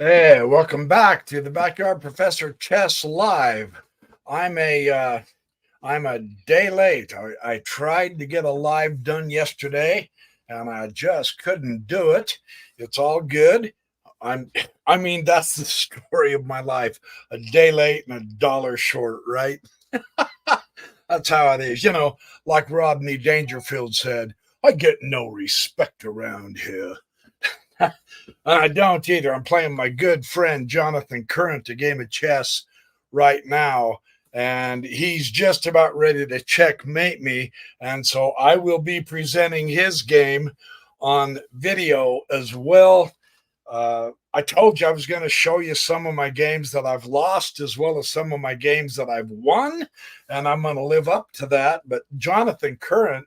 Hey, welcome back to the Backyard Professor Chess Live. I'm a I'm a day late. I tried to get a live done yesterday, and I just couldn't do it. It's all good. I'm I mean that's the story of my life. A day late and a dollar short, right? That's how it is. Like Rodney Dangerfield said, I get no respect around here. I don't either. I'm playing my good friend Jonathan Current a game of chess right now, and he's just about ready to checkmate me. And so I will be presenting his game on video as well. I told you I was going to show you some of my games that I've lost as well as some of my games that I've won, and I'm going to live up to that. But Jonathan Current,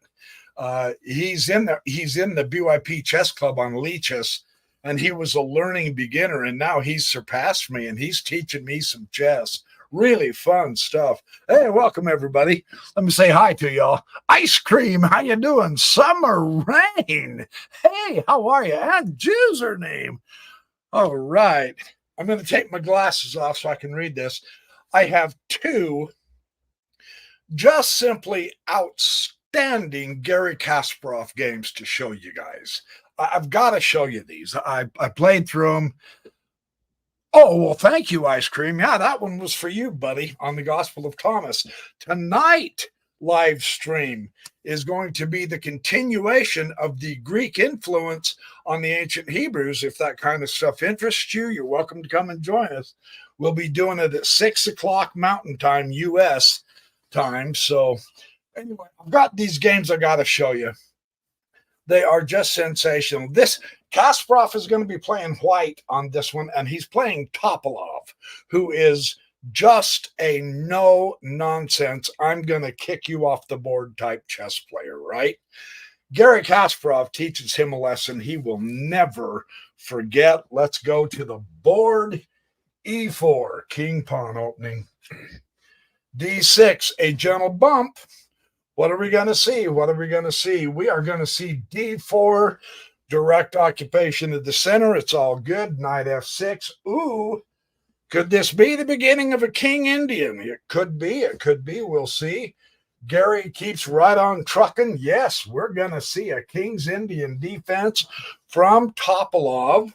he's in the BYP chess club on Leeches, and he was a learning beginner, and now he's surpassed me, and he's teaching me some chess. Really fun stuff. Hey, welcome everybody. Let me say hi to y'all. Ice Cream, how you doing? Summer Rain. Hey, how are you? And username. All right. I'm going to take my glasses off so I can read this. I have two just simply outstanding Garry Kasparov games to show you guys. I've got to show you these. I played through them. Oh, well, thank you, Ice Cream. Yeah, that one was for you, buddy, on the Gospel of Thomas. Tonight, live stream is going to be the continuation of the Greek influence on the ancient Hebrews. If that kind of stuff interests you, you're welcome to come and join us. We'll be doing it at 6 o'clock Mountain Time, U.S. time. So anyway, I've got these games I got to show you. They are just sensational. This Kasparov is going to be playing white on this one, and he's playing Topalov, who is just a no-nonsense, I'm going to kick you off the board type chess player, right? Garry Kasparov teaches him a lesson he will never forget. Let's go to the board. E4, king pawn opening. D6, a gentle bump. What are we going to see? What are we going to see? We are going to see D4, direct occupation of the center. It's all good. Knight F6. Ooh, could this be the beginning of a king Indian? It could be. It could be. We'll see. Garry keeps right on trucking. Yes, we're going to see a king's Indian defense from Topalov.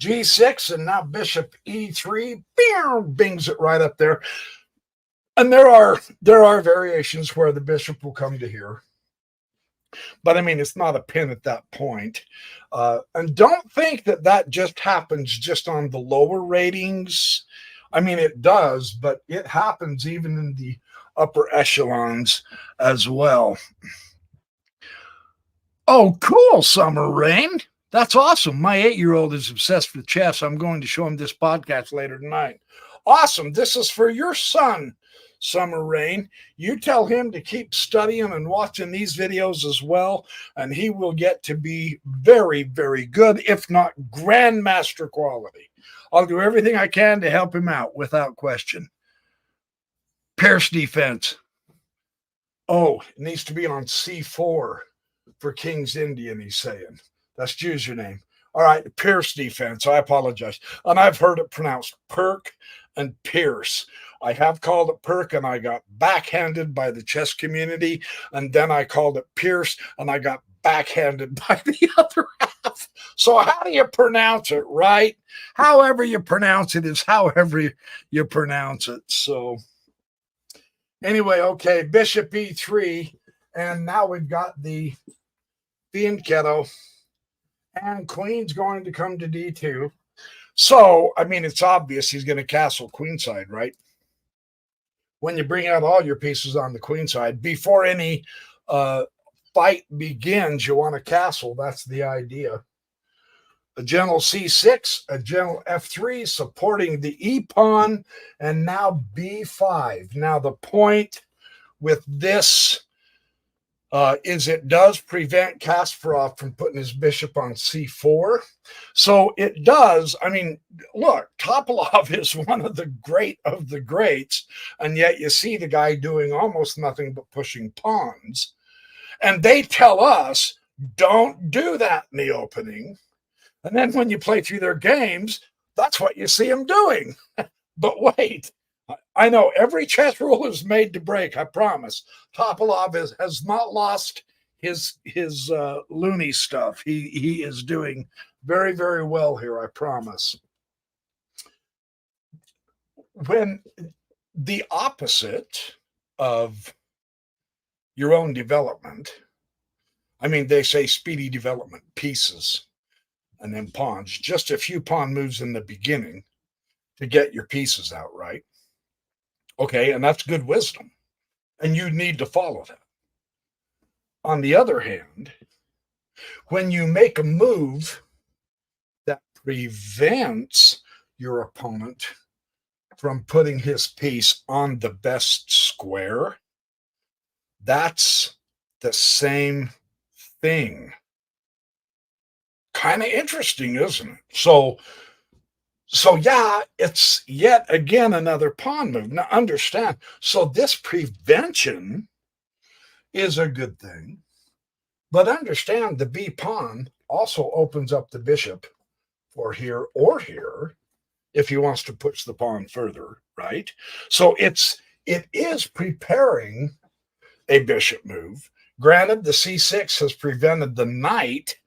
G6, and now bishop E3. Bings it right up there. And there are variations where the bishop will come to here. But I mean, it's not a pin at that point. And don't think that just happens just on the lower ratings. I mean, it does, but it happens even in the upper echelons as well. Oh, cool, Summer Rain. That's awesome. My 8-year-old is obsessed with chess. I'm going to show him this podcast later tonight. Awesome. This is for your son, Summer Rain. You tell him to keep studying and watching these videos as well, and he will get to be very, very good, if not grandmaster quality. I'll do everything I can to help him out without question. Pierce defense. Oh, it needs to be on C4 for King's Indian, he's saying. That's username. All right, Pierce defense. I apologize. And I've heard it pronounced Perk and Pierce. I have called it Perk, and I got backhanded by the chess community. And then I called it Pierce, and I got backhanded by the other half. So how do you pronounce it, right? However you pronounce it is however you pronounce it. So anyway, okay, bishop E3. And now we've got the fianchetto. And queen's going to come to D2. So, I mean, it's obvious he's going to castle queenside, right? When you bring out all your pieces on the queenside, before any fight begins, you want a castle. That's the idea. A gentle C6, a gentle F3, supporting the E-pawn, and now B5. Now, the point with this is it does prevent Kasparov from putting his bishop on C4. So it does. I mean, look, Topalov is one of the great of the greats, and yet you see the guy doing almost nothing but pushing pawns. And they tell us, don't do that in the opening. And then when you play through their games, that's what you see them doing. But wait, I know every chess rule is made to break, I promise. Topalov has not lost his loony stuff. He is doing very, very well here, I promise. When the opposite of your own development, I mean, they say speedy development, pieces, and then pawns, just a few pawn moves in the beginning to get your pieces out, right? Okay, and that's good wisdom, and you need to follow that. On the other hand, when you make a move that prevents your opponent from putting his piece on the best square, that's the same thing. Kind of interesting, isn't it? So yeah, it's yet again another pawn move. Now understand, so this prevention is a good thing, but understand the B pawn also opens up the bishop for here or here if he wants to push the pawn further, right? So it is preparing a bishop move. Granted, the c6 has prevented the knight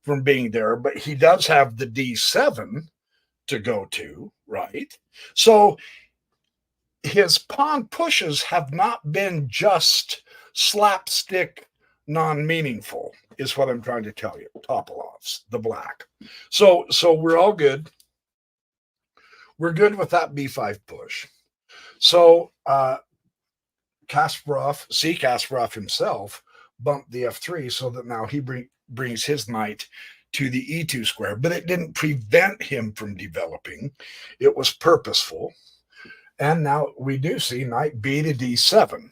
from being there, but he does have the d7 to go to, right? So his pawn pushes have not been just slapstick, non-meaningful, is what I'm trying to tell you. Topalov's, the black. So we're all good. We're good with that b5 push. So Kasparov himself bumped the f3 so that now he brings his knight to the e2 square, but it didn't prevent him from developing. It was purposeful. And now we do see knight b to d7.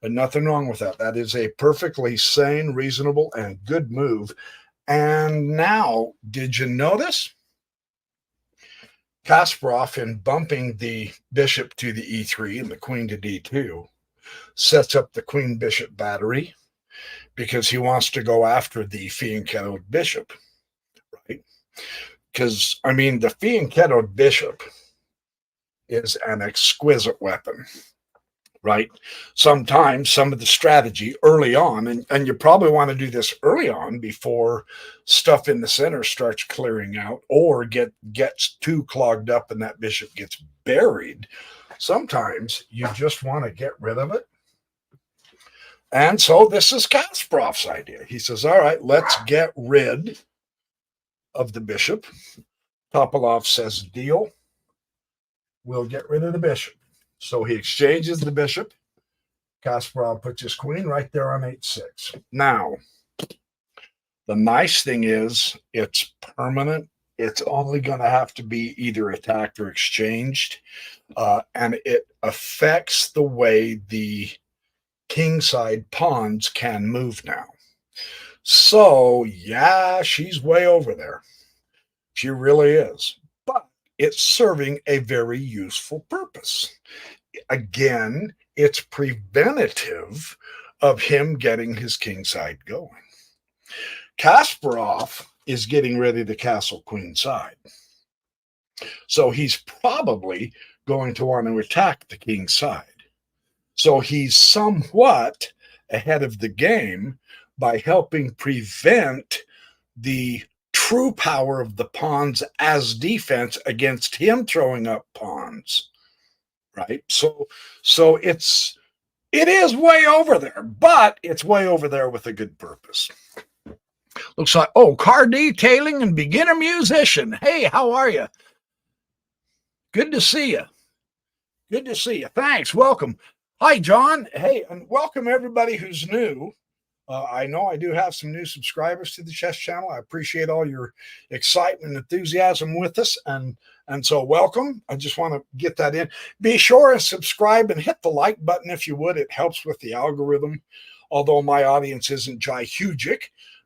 And nothing wrong with that. That is a perfectly sane, reasonable, and good move. And now, did you notice? Kasparov, in bumping the bishop to the e3 and the queen to d2, sets up the queen-bishop battery because he wants to go after the fianchettoed bishop, right? Because, I mean, the fianchettoed bishop is an exquisite weapon, right? Sometimes some of the strategy early on, and you probably want to do this early on before stuff in the center starts clearing out or gets too clogged up and that bishop gets buried. Sometimes you just want to get rid of it. And so this is Kasparov's idea. He says, all right, let's get rid of the bishop. Topalov says, deal. We'll get rid of the bishop. So he exchanges the bishop. Kasparov puts his queen right there on h6. Now, the nice thing is it's permanent. It's only going to have to be either attacked or exchanged. And it affects the way the kingside pawns can move now. So, yeah, she's way over there. She really is. But it's serving a very useful purpose. Again, it's preventative of him getting his kingside going. Kasparov is getting ready to castle queenside. So he's probably going to want to attack the king side. So he's somewhat ahead of the game by helping prevent the true power of the pawns as defense against him throwing up pawns, right? So it is way over there, but it's way over there with a good purpose. Looks like, oh, car detailing and beginner musician. Hey, how are you? Good to see you. Good to see you. Thanks. Welcome. Hi, John. Hey, and welcome everybody who's new. I know I do have some new subscribers to the chess channel. I appreciate all your excitement and enthusiasm with us. And so welcome. I just want to get that in. Be sure to subscribe and hit the like button if you would. It helps with the algorithm. Although my audience isn't gihugic,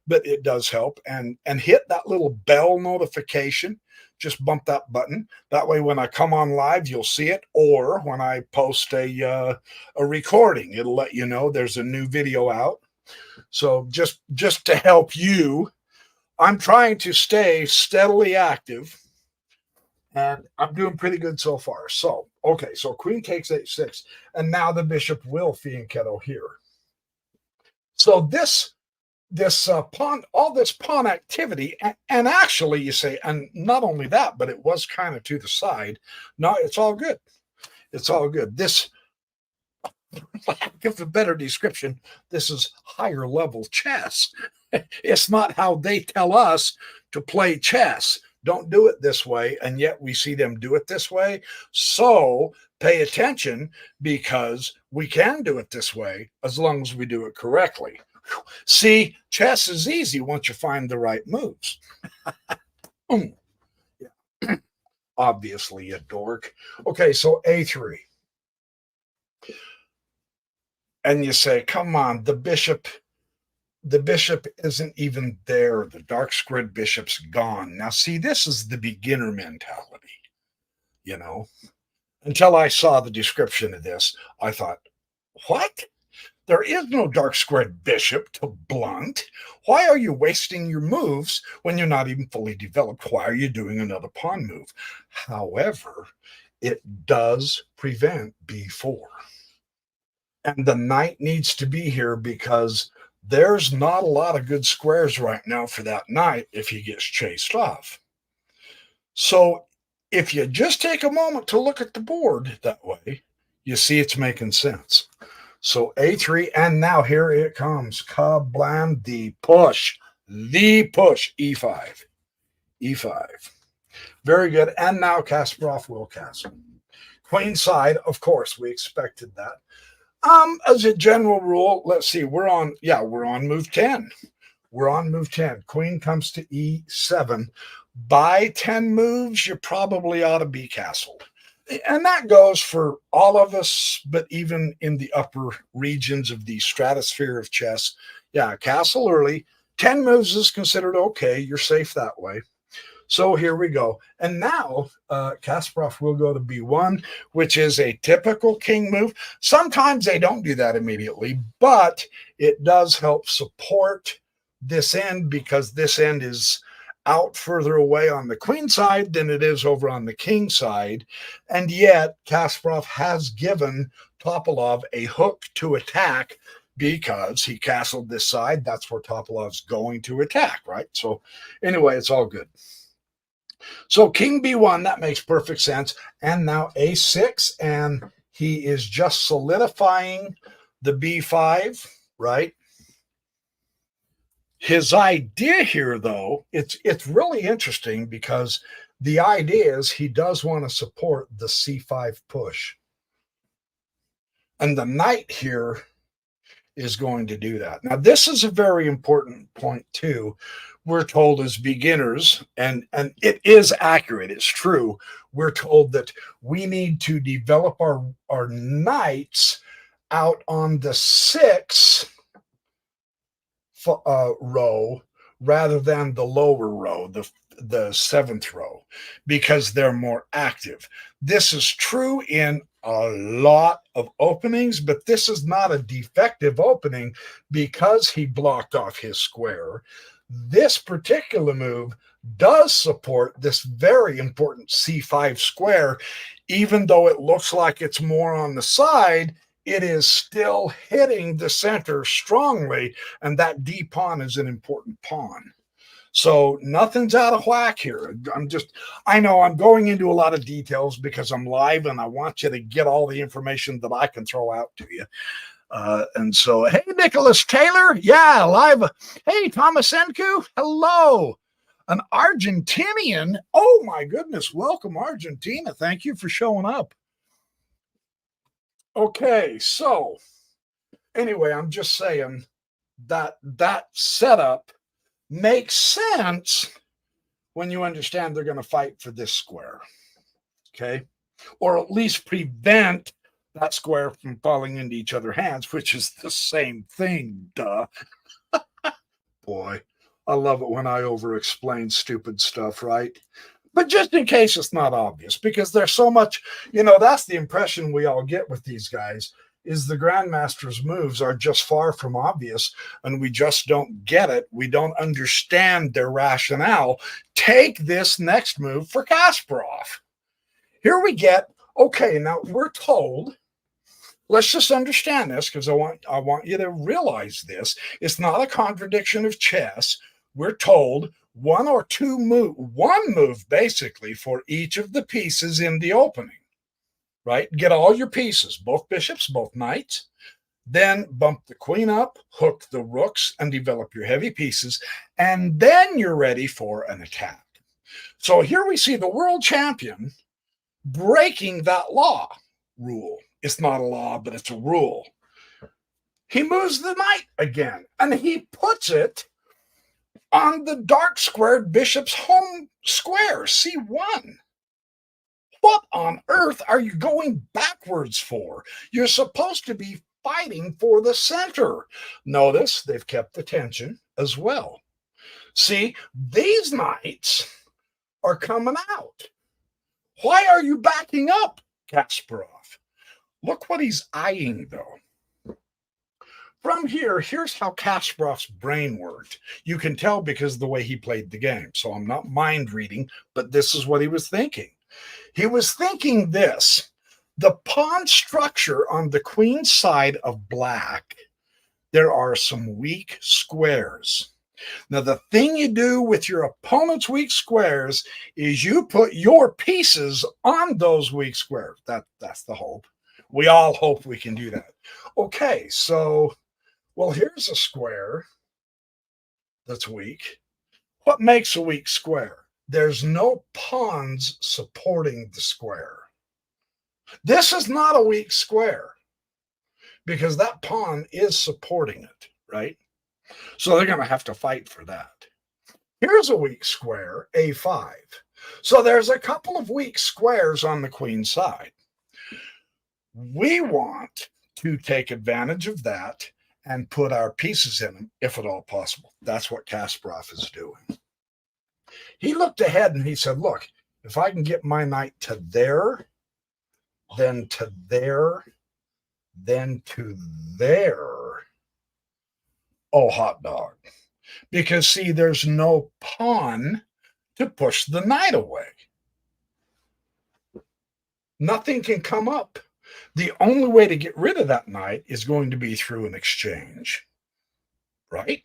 but it does help. And hit that little bell notification. Just bump that button. That way, when I come on live, you'll see it. Or when I post a recording, it'll let you know there's a new video out. So just to help you I'm trying to stay steadily active, and I'm doing pretty good so far. So, okay, so queen takes h6, and now the bishop will fianchetto here. So this pawn, all this pawn activity, and actually you say, and not only that, but it was kind of to the side. No, it's all good. It's all good. This, lack of a better description, this is higher level chess. It's not how they tell us to play chess. Don't do it this way, and yet we see them do it this way. So pay attention, because we can do it this way as long as we do it correctly. See, chess is easy once you find the right moves. Yeah. Obviously, a dork. Okay, so a3. And you say, come on, the bishop isn't even there. The dark squared bishop's gone. Now, see, this is the beginner mentality, you know. Until I saw the description of this, I thought, what? There is no dark squared bishop to blunt. Why are you wasting your moves when you're not even fully developed? Why are you doing another pawn move? However, it does prevent b4. And the knight needs to be here, because there's not a lot of good squares right now for that knight if he gets chased off. So if you just take a moment to look at the board that way, you see it's making sense. So a3, and now here it comes. Kablam, the push, e5, e5. Very good. And now Kasparov will castle. Queen side, of course, we expected that. As a general rule, let's see, we're on move 10. We're on move 10. Queen comes to e7. By 10 moves, you probably ought to be castled. And that goes for all of us, but even in the upper regions of the stratosphere of chess, yeah, castle early. 10 moves is considered okay. You're safe that way. So here we go. And now Kasparov will go to b1, which is a typical king move. Sometimes they don't do that immediately, but it does help support this end, because this end is out further away on the queen side than it is over on the king side. And yet Kasparov has given Topalov a hook to attack, because he castled this side. That's where Topalov's going to attack, right? So anyway, it's all good. So king b1, that makes perfect sense. And now a6, and he is just solidifying the b5, right? His idea here, though, it's really interesting, because the idea is he does want to support the c5 push. And the knight here is going to do that. Now, this is a very important point, too. We're told as beginners, and it is accurate, it's true, we're told that we need to develop our knights out on the 6th row rather than the lower row, the 7th row, because they're more active. This is true in a lot of openings, but this is not a defective opening, because he blocked off his square. This particular move does support this very important c5 square. Even though it looks like it's more on the side, it is still hitting the center strongly, and that d pawn is an important pawn. So nothing's out of whack here. I know I'm going into a lot of details because I'm live, and I want you to get all the information that I can throw out to you. And so, hey, Nicholas Taylor. Yeah, live. Hey, Tomasenko. Hello. An Argentinian. Oh, my goodness. Welcome, Argentina. Thank you for showing up. Okay, so anyway, I'm just saying that setup makes sense when you understand they're going to fight for this square. Okay, or at least prevent that square from falling into each other's hands, which is the same thing, duh. Boy, I love it when I over-explain stupid stuff, right? But just in case it's not obvious, because there's so much, that's the impression we all get with these guys, is the grandmaster's moves are just far from obvious, and we just don't get it. We don't understand their rationale. Take this next move for Kasparov. Here we get, okay, now we're told, let's just understand this, because I want you to realize this. It's not a contradiction of chess. We're told one move basically for each of the pieces in the opening, right? Get all your pieces, both bishops, both knights, then bump the queen up, hook the rooks, and develop your heavy pieces, and then you're ready for an attack. So here we see the world champion breaking that rule. It's not a law, but it's a rule. He moves the knight again, and he puts it on the dark squared bishop's home square, C1. What on earth are you going backwards for? You're supposed to be fighting for the center. Notice they've kept the tension as well. See, these knights are coming out. Why are you backing up, Kasparov? Look what he's eyeing, though. From here, here's how Kasparov's brain worked. You can tell because of the way he played the game. So I'm not mind reading, but this is what he was thinking. He was thinking this: the pawn structure on the queen's side of black, there are some weak squares. Now, the thing you do with your opponent's weak squares is you put your pieces on those weak squares. That's the hope. We all hope we can do that. Okay, so, well, here's a square that's weak. What makes a weak square? There's no pawns supporting the square. This is not a weak square because that pawn is supporting it, right? So they're going to have to fight for that. Here's a weak square, A5. So there's a couple of weak squares on the queen's side. We want to take advantage of that and put our pieces in them, if at all possible. That's what Kasparov is doing. He looked ahead and he said, look, if I can get my knight to there, then to there, then to there, oh, hot dog. Because, see, there's no pawn to push the knight away. Nothing can come up. The only way to get rid of that knight is going to be through an exchange, right?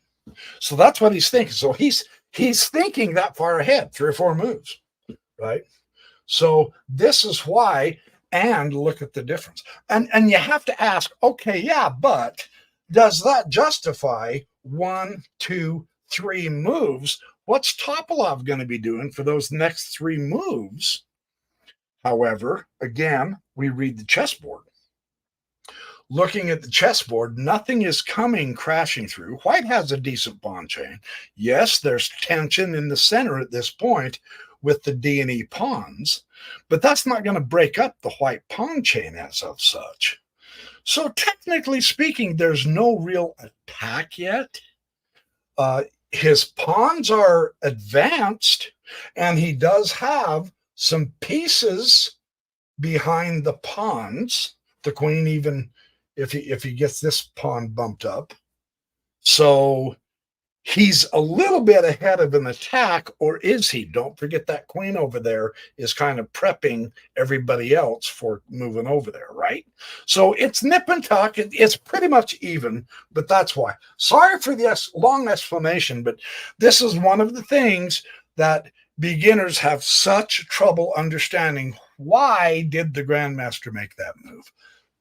So that's what he's thinking. So he's thinking that far ahead, 3 or 4 moves, right? So this is why, and look at the difference. And you have to ask, okay, yeah, but does that justify 1, 2, 3 moves? What's Topalov going to be doing for those next 3 moves? However, again, we read the chessboard. Looking at the chessboard, nothing is coming crashing through. White has a decent pawn chain. Yes, there's tension in the center at this point with the D and E pawns, but that's not going to break up the white pawn chain as of such. So technically speaking, there's no real attack yet. His pawns are advanced, and he does have some pieces behind the pawns. The queen, even if he gets this pawn bumped up. So he's a little bit ahead of an attack, or is he? Don't forget that queen over there is kind of prepping everybody else for moving over there, right? So it's nip and tuck. It's pretty much even, but that's why. Sorry for the long explanation, but this is one of the things that beginners have such trouble understanding. Why did the grandmaster make that move?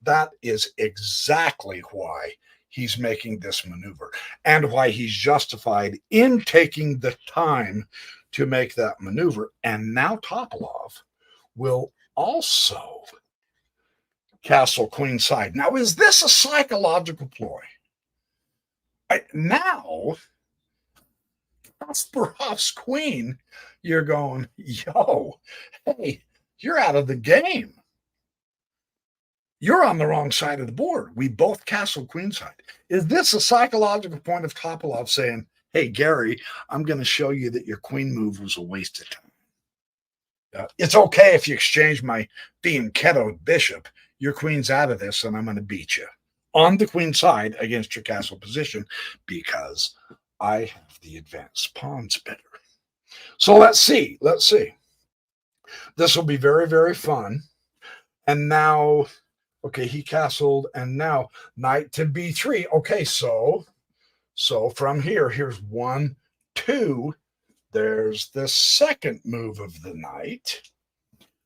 That is exactly why he's making this maneuver, and why he's justified in taking the time to make that maneuver. And now Topalov will also castle queenside. Now, is this a psychological ploy? Now, Kasparov's queen, you're going, yo, hey, you're out of the game. You're on the wrong side of the board. We both castled queenside. Is this a psychological point of Topalov saying, hey, Garry, I'm going to show you that your queen move was a waste of time? It's okay if you exchange my being ketoed bishop. Your queen's out of this, and I'm going to beat you on the queen side against your castle position because I have the advanced pawns better. So let's see. Let's see. This will be very, very fun. And now, okay, he castled, and now knight to b3. Okay, so from here, here's 1, 2. There's the second move of the knight.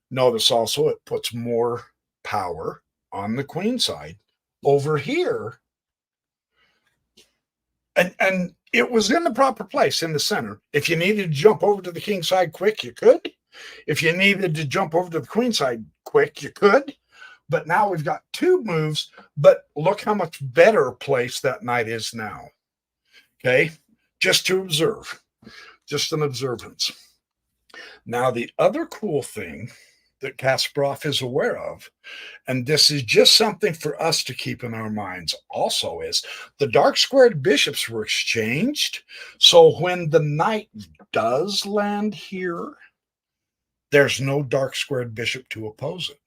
Notice also it puts more power on the queen side over here. And it was in the proper place in the center. If you needed to jump over to the king side quick, you could. If you needed to jump over to the queen side quick, you could. But now we've got 2 moves, but look how much better place that knight is now. Okay, just to observe, just an observance. Now, the other cool thing that Kasparov is aware of, and this is just something for us to keep in our minds also, is the dark squared bishops were exchanged. So when the knight does land here, there's no dark squared bishop to oppose it.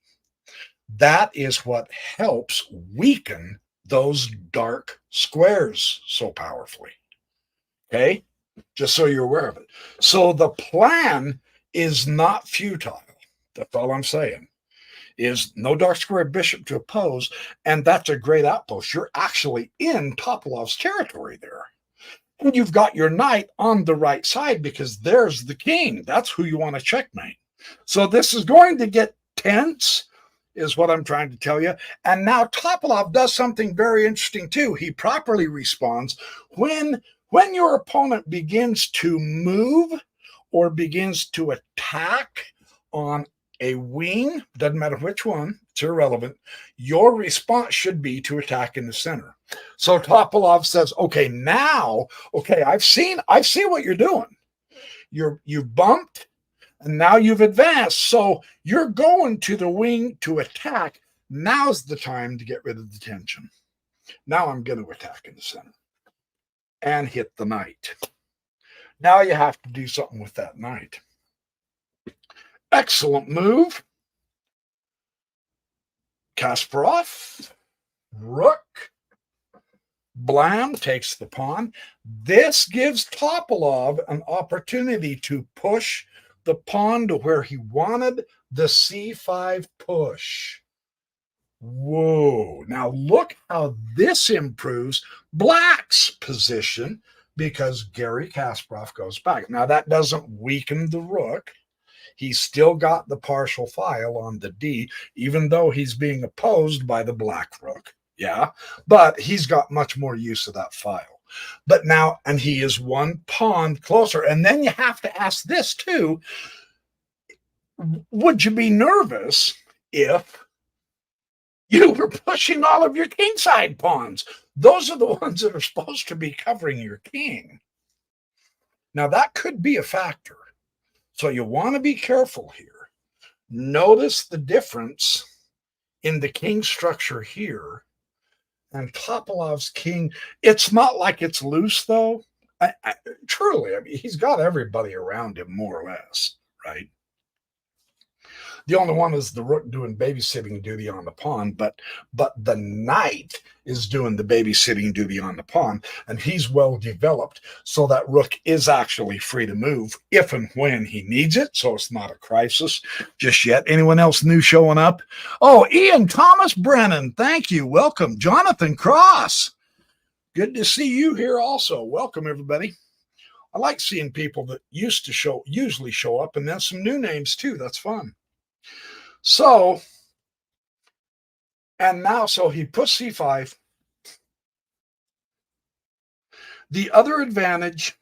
That is what helps weaken those dark squares so powerfully. Okay, just so you're aware of it. So the plan is not futile. That's all I'm saying, is no dark square bishop to oppose, and that's a great outpost. You're actually in Topalov's territory there. And you've got your knight on the right side because there's the king. That's who you want to checkmate. So this is going to get tense, is what I'm trying to tell you. And now Topalov does something very interesting too. He properly responds when your opponent begins to move or begins to attack on a wing, doesn't matter which one, it's irrelevant, your response should be to attack in the center. So Topalov says, okay, now, okay, I've seen what you're doing. You've bumped, and now you've advanced. So you're going to the wing to attack. Now's the time to get rid of the tension. Now I'm going to attack in the center and hit the knight. Now you have to do something with that knight. Excellent move. Kasparov, rook, blam, takes the pawn. This gives Topalov an opportunity to push the pawn to where he wanted, the c5 push. Whoa. Now look how this improves Black's position because Garry Kasparov goes back. Now that doesn't weaken the rook. He's still got the partial file on the D, even though he's being opposed by the black rook. Yeah, but he's got much more use of that file. But now, and he is 1 pawn closer. And then you have to ask this too. Would you be nervous if you were pushing all of your kingside pawns? Those are the ones that are supposed to be covering your king. Now, that could be a factor. So you want to be careful here. Notice the difference in the king structure here and Topalov's king. It's not like it's loose, though. Truly, I mean, he's got everybody around him, more or less, right? The only one is the rook doing babysitting duty on the pawn, but the knight is doing the babysitting duty on the pawn, and he's well developed, so that rook is actually free to move if and when he needs it, so it's not a crisis just yet. Anyone else new showing up? Oh, Ian Thomas Brennan, thank you. Welcome. Jonathan Cross, good to see you here also. Welcome, everybody. I like seeing people that usually show up, and then some new names too. That's fun. So, and now, so he puts c5. The other advantage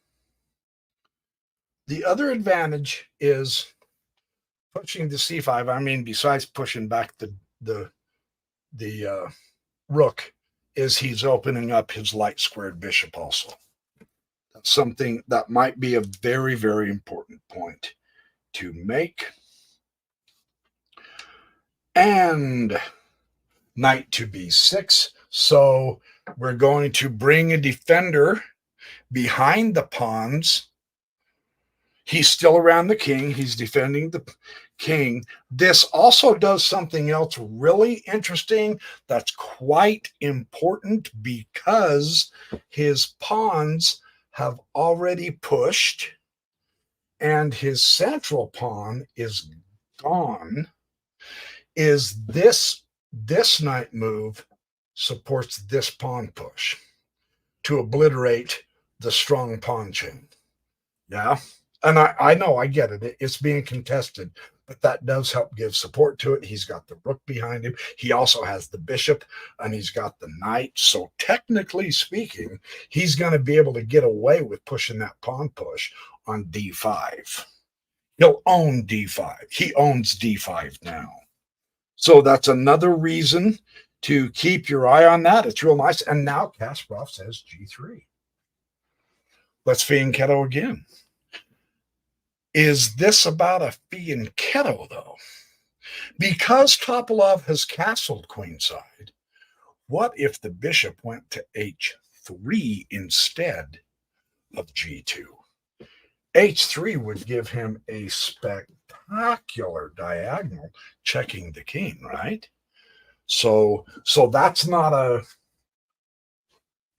is pushing the c5. I mean, besides pushing back the rook, is he's opening up his light squared bishop also. That's something that might be a very, very important point to make. And knight to b6. So we're going to bring a defender behind the pawns. He's still around the king. He's defending the king. This also does something else really interesting that's quite important because his pawns have already pushed and his central pawn is gone. Is this knight move supports this pawn push to obliterate the strong pawn chain. Yeah. And I know, I get it. It's being contested, but that does help give support to it. He's got the rook behind him. He also has the bishop and he's got the knight. So technically speaking, he's going to be able to get away with pushing that pawn push on d5. He'll own d5. He owns d5 now. So that's another reason to keep your eye on that. It's real nice. And now Kasparov says g3. Let's fianchetto again. Is this about a fianchetto, though? Because Topalov has castled queenside, what if the bishop went to h3 instead of g2? h3 would give him a spectacular diagonal checking the king, right? So that's not a...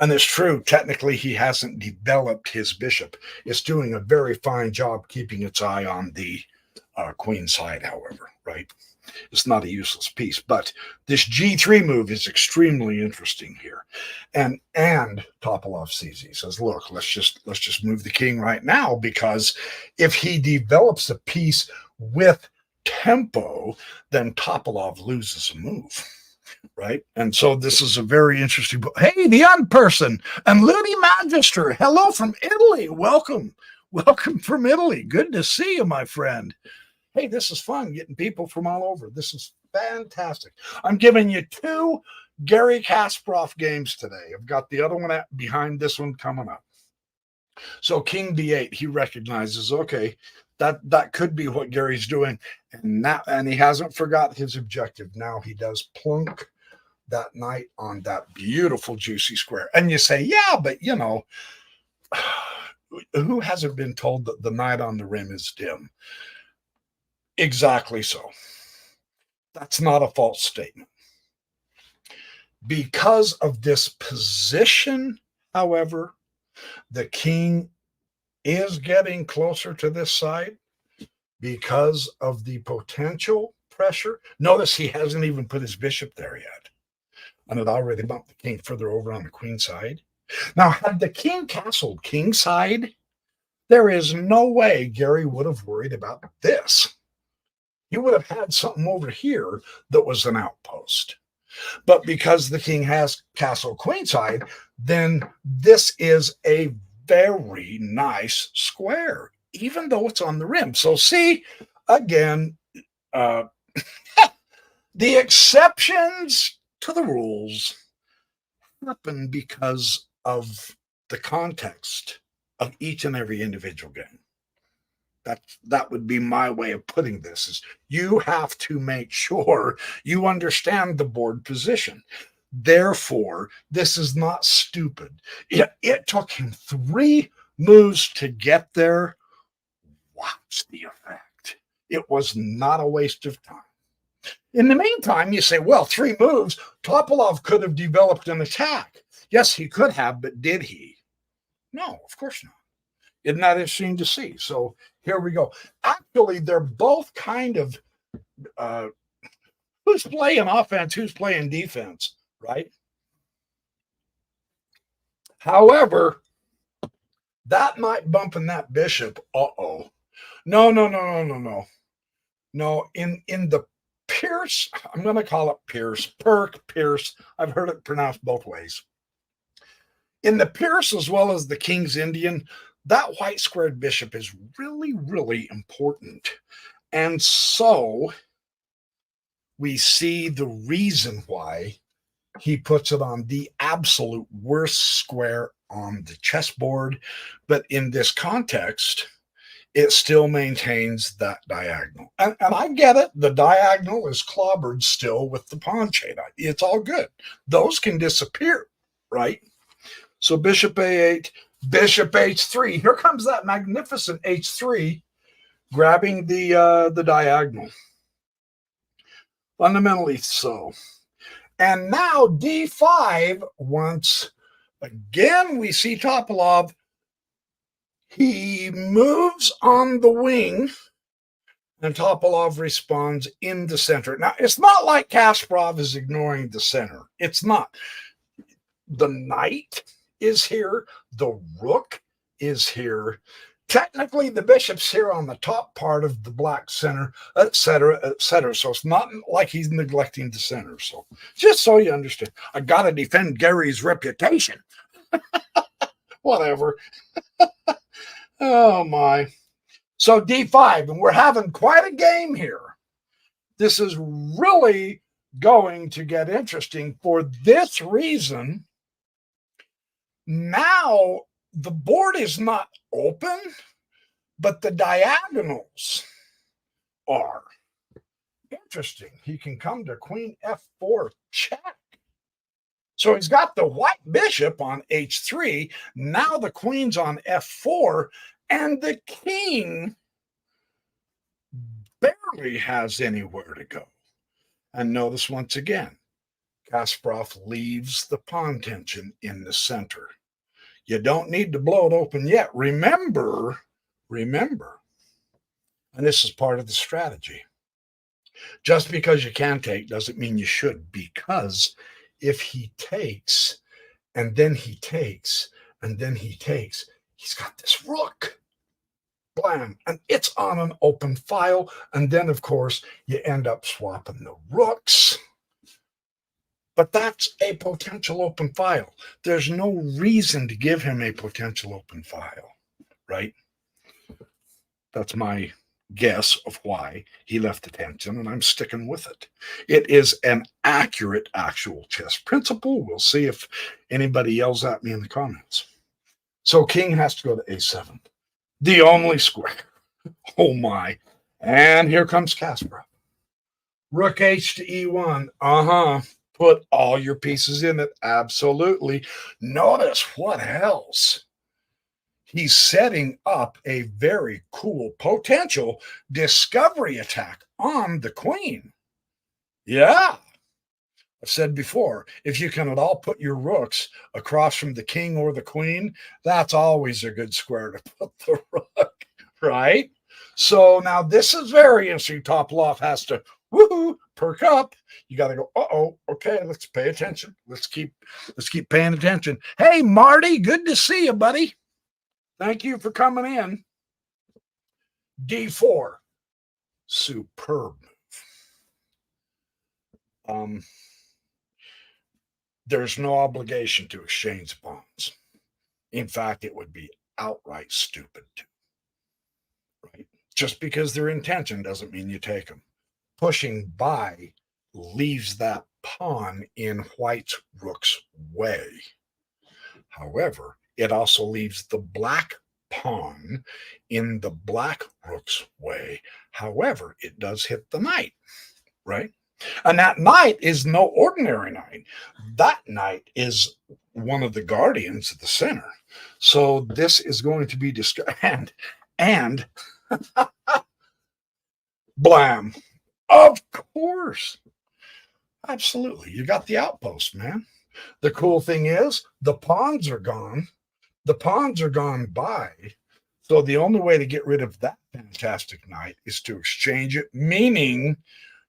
And it's true, technically he hasn't developed his bishop. It's doing a very fine job keeping its eye on the queen side, however, right? It's not a useless piece, but this g3 move is extremely interesting here. And Topalov sees, he says, look, let's just move the king right now, because if he develops a piece with tempo, then Topalov loses a move. Right. And so this is a very interesting book. Hey, the Unperson and Ludi Magister. Hello from Italy. Welcome. Welcome from Italy. Good to see you, my friend. Hey, this is fun getting people from all over. This is fantastic. I'm giving you 2 Garry Kasparov games today. I've got the other one behind this one coming up. So King B8, he recognizes, okay, that could be what Gary's doing. And he hasn't forgot his objective. Now he does plunk that knight on that beautiful juicy square. And you say, yeah, but you know, who hasn't been told that the knight on the rim is dim? Exactly so. That's not a false statement. Because of this position, however, the king is getting closer to this side because of the potential pressure. Notice he hasn't even put his bishop there yet. And it already bumped the king further over on the queen side. Now, had the king castled king side, there is no way Garry would have worried about this. He would have had something over here that was an outpost. But because the king has castled queenside, then this is a very nice square, even though it's on the rim. So see, again, the exceptions to the rules happen because of the context of each and every individual game. That would be my way of putting this, is you have to make sure you understand the board position. Therefore, this is not stupid. It took him 3 moves to get there. Watch the effect. It was not a waste of time. In the meantime, you say, well, 3 moves, Topalov could have developed an attack. Yes, he could have, but did he? No, of course not. Isn't that interesting to see? So here we go. Actually, they're both kind of who's playing offense, who's playing defense, right? However, that knight bumping that bishop, uh-oh. No. No, in the Pierce, I'm going to call it Pierce. I've heard it pronounced both ways. In the Pierce, as well as the King's Indian, that white squared bishop is really, really important. And so we see the reason why he puts it on the absolute worst square on the chessboard. But in this context, it still maintains that diagonal. And I get it. The diagonal is clobbered still with the pawn chain. It's all good. Those can disappear, right? So bishop a8, bishop h3. Here comes that magnificent h3. grabbing the diagonal. Fundamentally so. And now d5, once again we see Topalov, he moves on the wing, and Topalov responds in the center. Now, it's not like Kasparov is ignoring the center. It's not. The knight is here. The rook is here. Technically, the bishop's here on the top part of the black center, etc., etc. So it's not like he's neglecting the center. So just so you understand, I got to defend Garry's reputation. Whatever. Oh, my. So d5, and we're having quite a game here. This is really going to get interesting for this reason. Now, the board is not open, but the diagonals are. Interesting. He can come to queen f4 check. So he's got the white bishop on h3. Now the queen's on f4, and the king barely has anywhere to go. And notice once again, Kasparov leaves the pawn tension in the center. You don't need to blow it open yet. Remember, and this is part of the strategy. Just because you can take doesn't mean you should, because if he takes, and then he takes, and then he takes, he's got this rook. Blam, and it's on an open file. And then, of course, you end up swapping the rooks. But that's a potential open file. There's no reason to give him a potential open file, right? That's my guess of why he left the tension, and I'm sticking with it. It is an accurate actual chess principle. We'll see if anybody yells at me in the comments. So king has to go to a7. The only square. Oh my. And here comes Kasparov. Rook h to e1. Put all your pieces in it. Absolutely. Notice what else. He's setting up a very cool potential discovery attack on the queen. Yeah. I've said before, if you can at all put your rooks across from the king or the queen, that's always a good square to put the rook, right? So now this is very interesting. Topalov has to perk up. You got to go, okay, let's pay attention. Let's keep paying attention. Hey, Marty, good to see you, buddy. Thank you for coming in. d4. Superb move. There's no obligation to exchange pawns. In fact, it would be outright stupid to. Right? Just because they're in tension doesn't mean you take them. Pushing by leaves that pawn in white's rook's way. However, it also leaves the black pawn in the black rook's way. However, it does hit the knight, right? And that knight is no ordinary knight. That knight is one of the guardians of the center. So this is going to be and blam. Of course. Absolutely. You got the outpost, man. The cool thing is the pawns are gone. The pawns are gone by. So the only way to get rid of that fantastic knight is to exchange it, meaning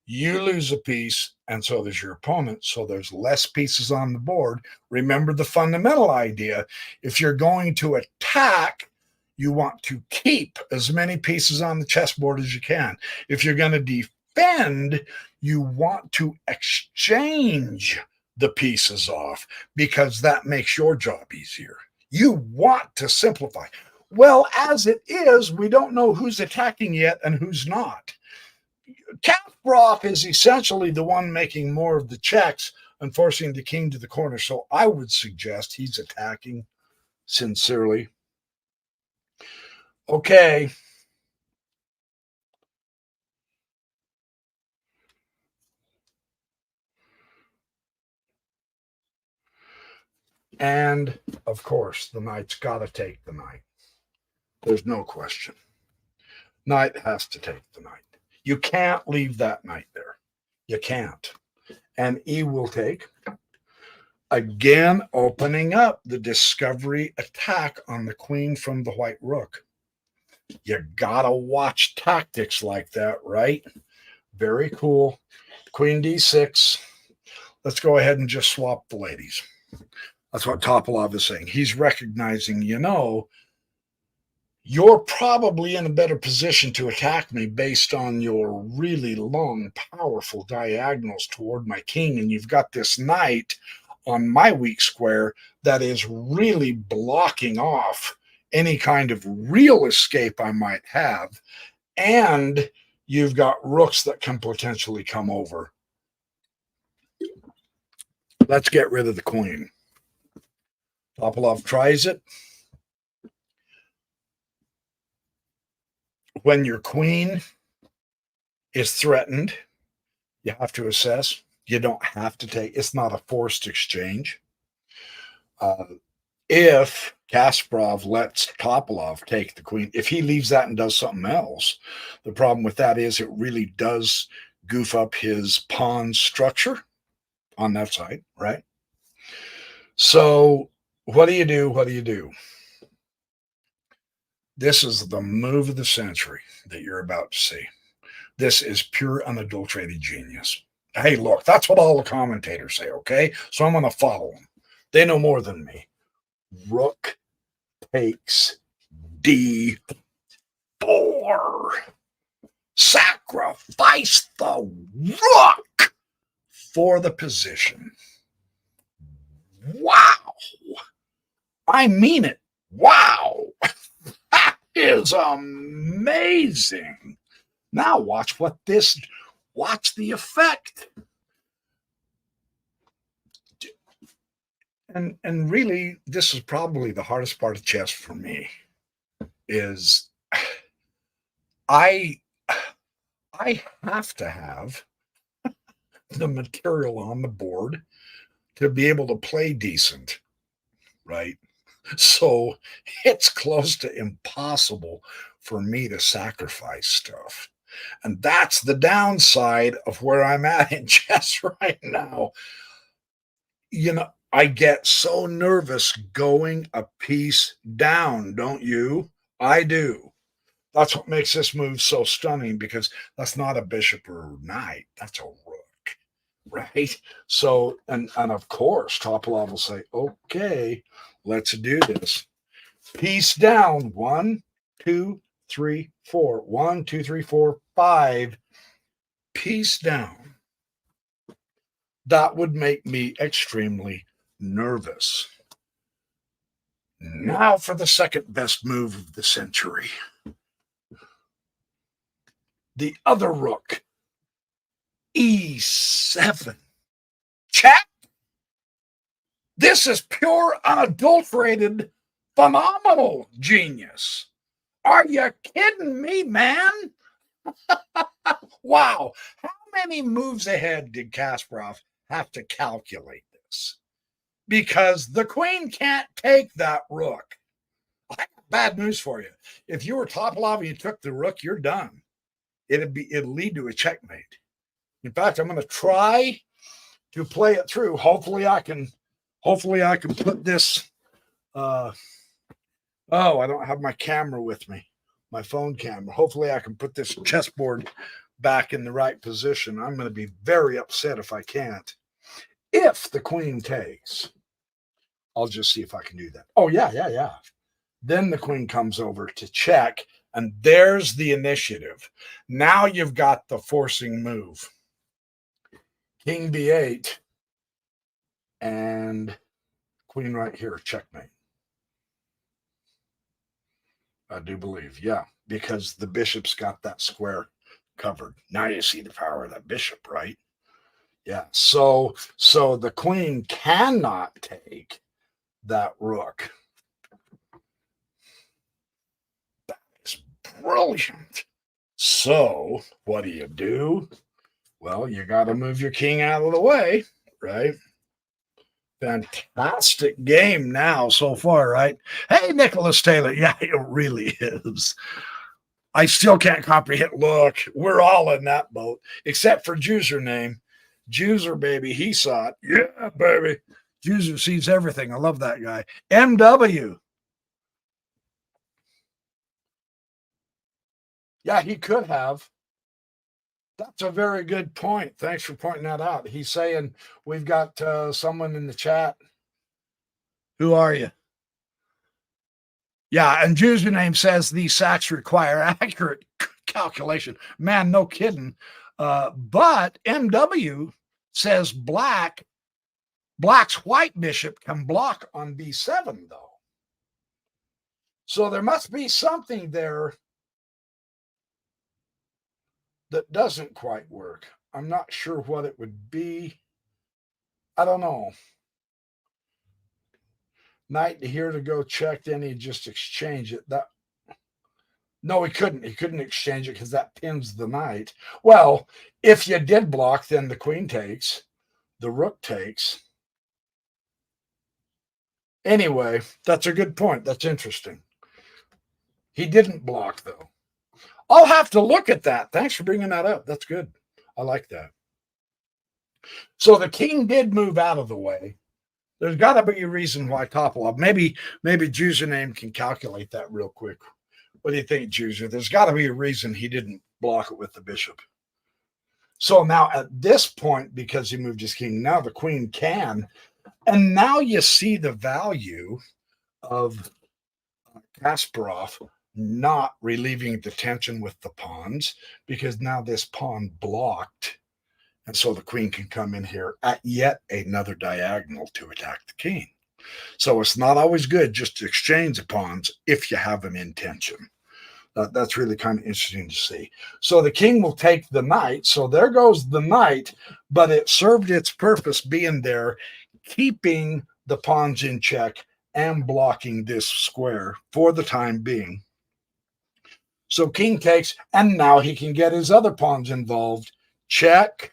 you lose a piece, and so does your opponent. So there's less pieces on the board. Remember the fundamental idea. If you're going to attack, you want to keep as many pieces on the chessboard as you can. If you're going to defend, you want to exchange the pieces off because that makes your job easier. You want to simplify. Well, as it is, we don't know who's attacking yet and who's not. Kasparov is essentially the one making more of the checks and forcing the king to the corner. So I would suggest he's attacking sincerely. Okay. And of course, the knight's got to take the knight. There's no question. Knight has to take the knight. You can't leave that knight there. You can't. And E will take. Again, opening up the discovery attack on the queen from the white rook. You gotta watch tactics like that, right? Very cool. Queen d6. Let's go ahead and just swap the ladies. That's what Topalov is saying. He's recognizing, you're probably in a better position to attack me based on your really long, powerful diagonals toward my king. And you've got this knight on my weak square that is really blocking off any kind of real escape I might have. And you've got rooks that can potentially come over. Let's get rid of the queen. Topalov tries it. When your queen is threatened, you have to assess. You don't have to take. It's not a forced exchange. If Kasparov lets Topalov take the queen, if he leaves that and does something else, the problem with that is it really does goof up his pawn structure on that side, right? So what do you do? What do you do? This is the move of the century that you're about to see. This is pure unadulterated genius. Hey, look, that's what all the commentators say, okay? So I'm going to follow them. They know more than me. Rook takes D4. Sacrifice the rook for the position. Wow. I mean it. Wow. That is amazing. Now watch the effect. And really, this is probably the hardest part of chess for me, is I have to have the material on the board to be able to play decent, right? So it's close to impossible for me to sacrifice stuff. And that's the downside of where I'm at in chess right now. I get so nervous going a piece down, don't you? I do. That's what makes this move so stunning, because that's not a bishop or a knight. That's a rook, right? So, and of course, Topalov will say, okay, let's do this. Piece down. 1, 2, 3, 4. 1, 2, 3, 4, 5. Piece down. That would make me extremely nervous. Now for the second best move of the century. The other rook. E7. Check. This is pure, unadulterated, phenomenal genius. Are you kidding me, man? Wow. How many moves ahead did Kasparov have to calculate this? Because the queen can't take that rook. I got bad news for you. If you were Topalov and you took the rook, you're done. It'll lead to a checkmate. In fact, I'm going to try to play it through. Hopefully I can put this. I don't have my camera with me, my phone camera. Hopefully I can put this chessboard back in the right position. I'm going to be very upset if I can't. If the queen takes, I'll just see if I can do that. Oh, yeah. Then the queen comes over to check, and there's the initiative. Now you've got the forcing move. King b8 and queen right here, checkmate. I do believe, yeah, because the bishop's got that square covered. Now you see the power of that bishop, right? Yeah, so the queen cannot take that rook. That is brilliant. So what do? Well, you got to move your king out of the way, right? Fantastic game now so far, right? Hey, Nicholas Taylor. Yeah, it really is. I still can't comprehend. Look, we're all in that boat, except for Juicer name. Juicer, baby, he saw it. Yeah, baby. Juicer sees everything. I love that guy. MW. Yeah, he could have. That's a very good point. Thanks for pointing that out. He's saying we've got someone in the chat. Who are you? Yeah, and username says these sacks require accurate calculation. Man, no kidding. But MW says Black's white bishop can block on B7, though. So there must be something there that doesn't quite work. I'm not sure what it would be. I don't know. Knight here to go check, then he just exchange it. No, he couldn't. He couldn't exchange it because that pins the knight. Well, if you did block, then the queen takes, the rook takes. Anyway, that's a good point. That's interesting. He didn't block, though. I'll have to look at that. Thanks for bringing that up. That's good. I like that. So the king did move out of the way. There's got to be a reason why Topalov. Maybe username can calculate that real quick. What do you think, Juicer? There's got to be a reason he didn't block it with the bishop. So now at this point, because he moved his king, now the queen can. And now you see the value of Kasparov not relieving the tension with the pawns, because now this pawn blocked. And so the queen can come in here at yet another diagonal to attack the king. So it's not always good just to exchange the pawns if you have them in tension. That's really kind of interesting to see. So the king will take the knight. So there goes the knight, but it served its purpose being there, keeping the pawns in check and blocking this square for the time being. So king takes, and now he can get his other pawns involved. Check.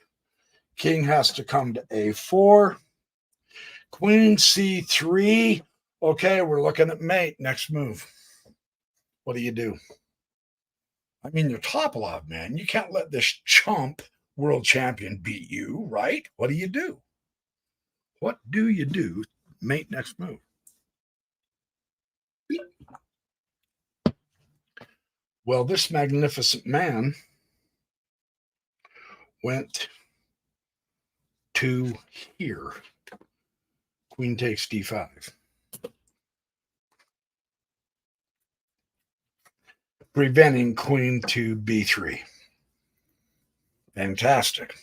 King has to come to A4. Queen C3. Okay, we're looking at mate. Next move. What do? I mean, you're Topalov, man. You can't let this chump world champion beat you, right? What do? What do you do? Mate, next move. Well, this magnificent man went to here. Queen takes D5. Preventing queen to B3. Fantastic.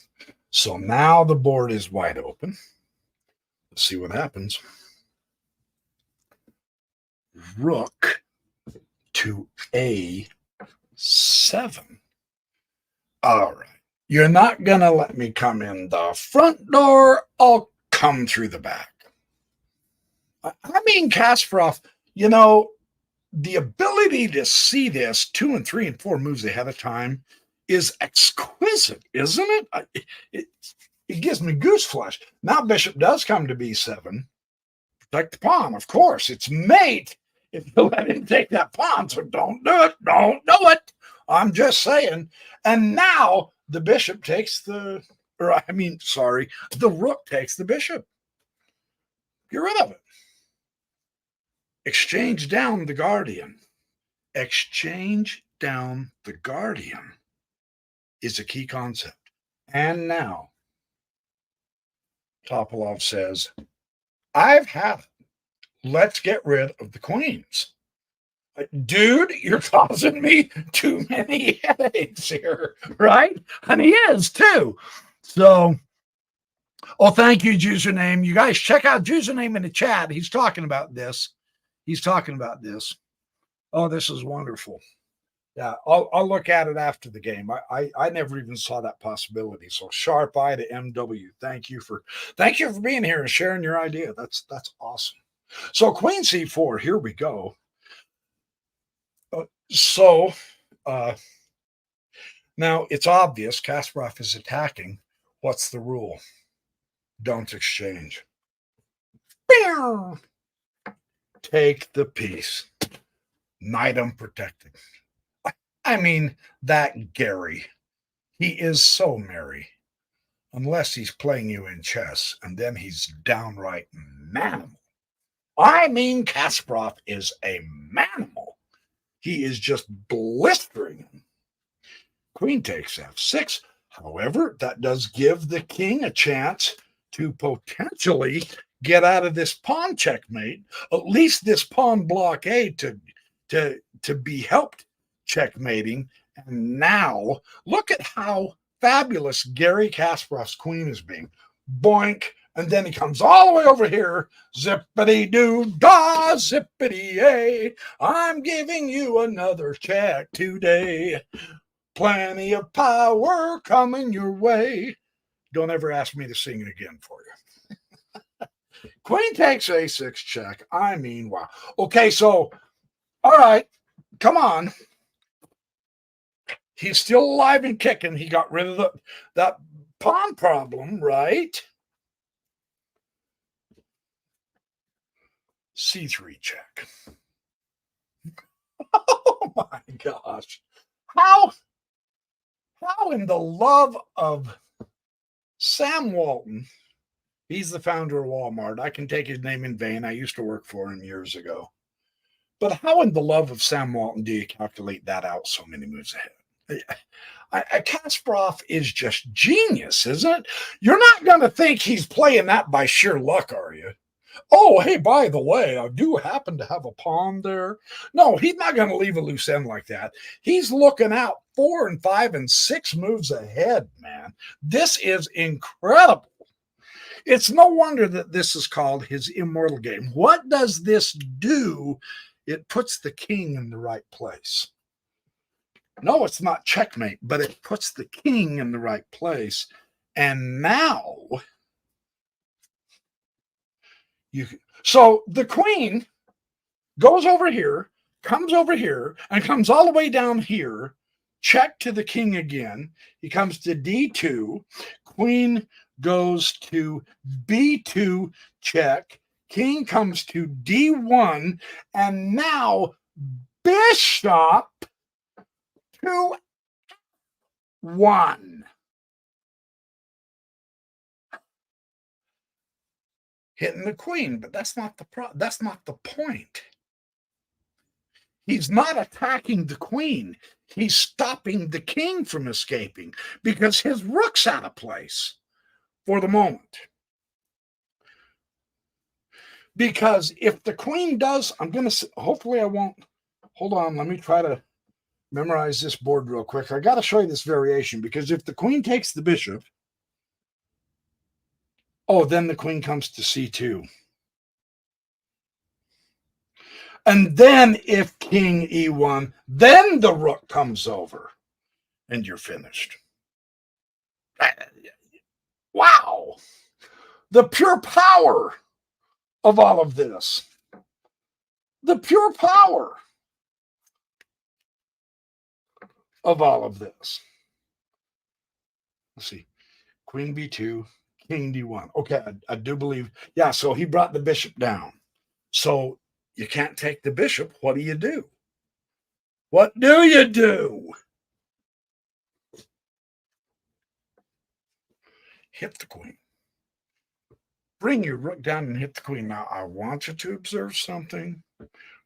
So now the board is wide open. Let's see what happens. Rook to A7. All right. You're not going to let me come in the front door. I'll come through the back. I mean, Kasparov, the ability to see this 2 and 3 and 4 moves ahead of time is exquisite, isn't it? It gives me goose flesh. Now bishop does come to B7. Protect the pawn, of course. It's mate if you let him take that pawn, so don't do it. Don't do it. I'm just saying. And now the bishop takes the rook takes the bishop. Get rid of it. Exchange down the guardian. Exchange down the guardian is a key concept. And now, Topalov says, I've had it. Let's get rid of the queens. Dude, you're causing me too many headaches here, right? And he is too. So, thank you, username. You guys check out username in the chat. He's talking about this. Oh, this is wonderful. Yeah, I'll look at it after the game. I never even saw that possibility. So sharp eye to MW. Thank you for being here and sharing your idea. That's awesome. So Queen C4, here we go. Now it's obvious Kasparov is attacking. What's the rule? Don't exchange. Take the piece. Knight unprotected. I mean, that Garry, he is so merry, unless he's playing you in chess, and then he's downright manimal. I mean, Kasparov is a manimal. He is just blistering him. Queen takes f6. However, that does give the king a chance to potentially get out of this pawn checkmate, at least this pawn blockade to be helped checkmating. And now look at how fabulous Garry Kasparov's queen is being. Boink. And then he comes all the way over here. Zippity doo dah, zippity a. I'm giving you another check today. Plenty of power coming your way. Don't ever ask me to sing it again for you. Queen takes a6 check. I mean, wow. Okay, so, all right, come on. He's still alive and kicking. He got rid of that pawn problem, right? C3 check. Oh my gosh. How in the love of Sam Walton, he's the founder of Walmart. I can take his name in vain. I used to work for him years ago. But how in the love of Sam Walton do you calculate that out so many moves ahead? Kasparov is just genius, isn't it? You're not going to think he's playing that by sheer luck, are you? Oh, hey, by the way, I do happen to have a pawn there. No, he's not going to leave a loose end like that. He's looking out 4 and 5 and 6 moves ahead, man. This is incredible. It's no wonder that this is called his immortal game. What does this do? It puts the king in the right place. No, it's not checkmate, but it puts the king in the right place. And now so the queen goes over here, comes over here, and comes all the way down here. Check to the king again. He comes to d2. Queen goes to b2, check. King comes to d1. And now bishop to 1. Hitting the queen, but that's not the point. He's not attacking the queen. He's stopping the king from escaping because his rook's out of place for the moment. Because if the queen does, hopefully I won't. Hold on, let me try to memorize this board real quick. I got to show you this variation because if the queen takes the bishop, oh, then the queen comes to c2. And then if king e1, then the rook comes over and you're finished. Wow. The pure power of all of this. The pure power of all of this. Let's see. Queen b2, king d1. Okay, I do believe. Yeah, so he brought the bishop down. So you can't take the bishop. What do you do? What do you do? Hit the queen. Bring your rook down and hit the queen. Now, I want you to observe something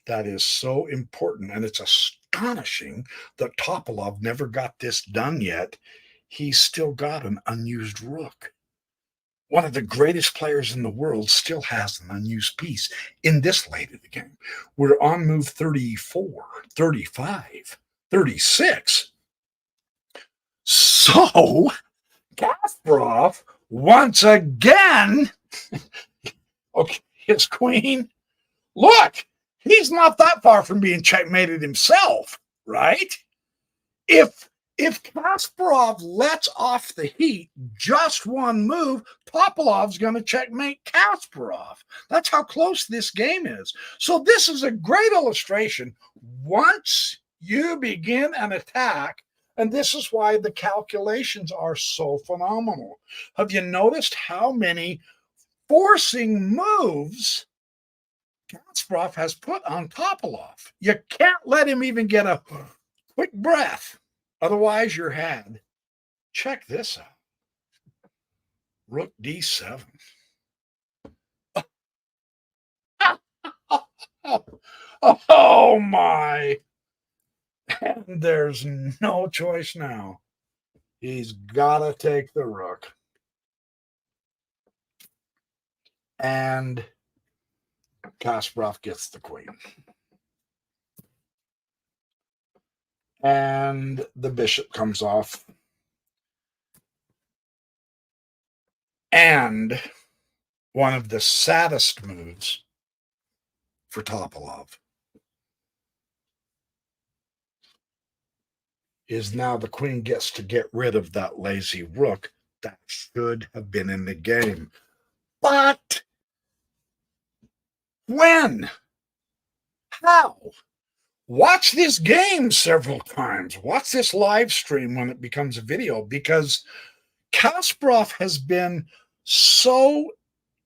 that is so important, and it's astonishing that Topalov never got this done yet. He's still got an unused rook. One of the greatest players in the world still has an unused piece in this late of the game. We're on move 34, 35, 36. So, Kasparov, once again, okay, his queen, look, he's not that far from being checkmated himself, right? If Kasparov lets off the heat just one move, Topalov's going to checkmate Kasparov. That's how close this game is. So this is a great illustration. Once you begin an attack, and this is why the calculations are so phenomenal. Have you noticed how many forcing moves Kasparov has put on Topalov? You can't let him even get a quick breath. Otherwise, you're had. Check this out. Rook d7. Oh my. And there's no choice now. He's got to take the rook. And Kasparov gets the queen. And the bishop comes off. And one of the saddest moves for Topalov is now the queen gets to get rid of that lazy rook that should have been in the game. But when? How? Watch this game several times. Watch this live stream when it becomes a video, because Kasparov has been so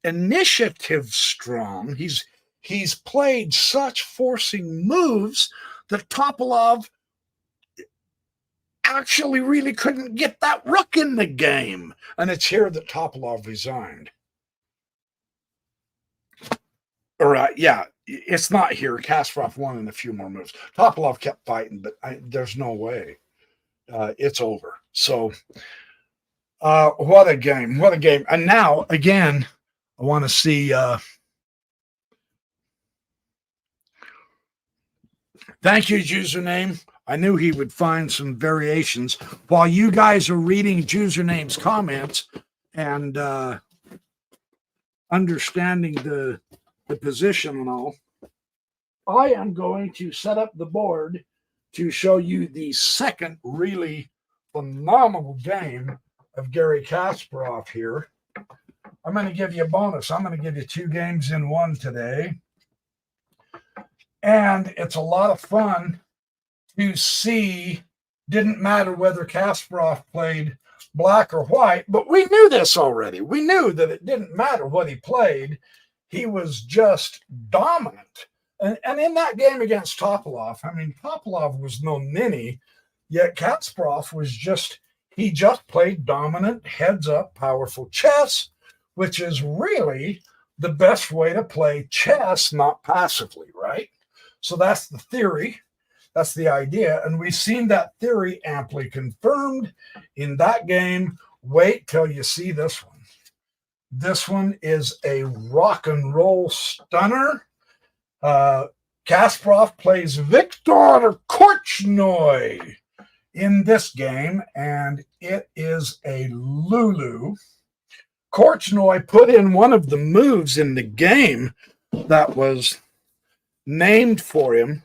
initiative strong. He's played such forcing moves that Topalov actually really couldn't get that rook in the game. And it's here that Topalov resigned. All right, yeah, it's not here. Kasparov won in a few more moves. Topalov kept fighting, but there's no way. It's over. So what a game. What a game. And now, again, I want to see. Thank you, username. I knew he would find some variations. While you guys are reading username's comments and understanding the position and all, I am going to set up the board to show you the second really phenomenal game of Garry Kasparov here. I'm going to give you a bonus. I'm going to give you 2 games in 1 today. And it's a lot of fun to see. Didn't matter whether Kasparov played black or white, but we knew this already. We knew that it didn't matter what he played. He was just dominant. And in that game against Topalov, I mean, Topalov was no ninny, yet Kasparov was he just played dominant, heads-up, powerful chess, which is really the best way to play chess, not passively, right? So that's the theory. That's the idea. And we've seen that theory amply confirmed in that game. Wait till you see this one. This one is a rock and roll stunner. Kasparov plays Viktor Korchnoi in this game, and it is a Lulu. Korchnoi put in one of the moves in the game that was named for him,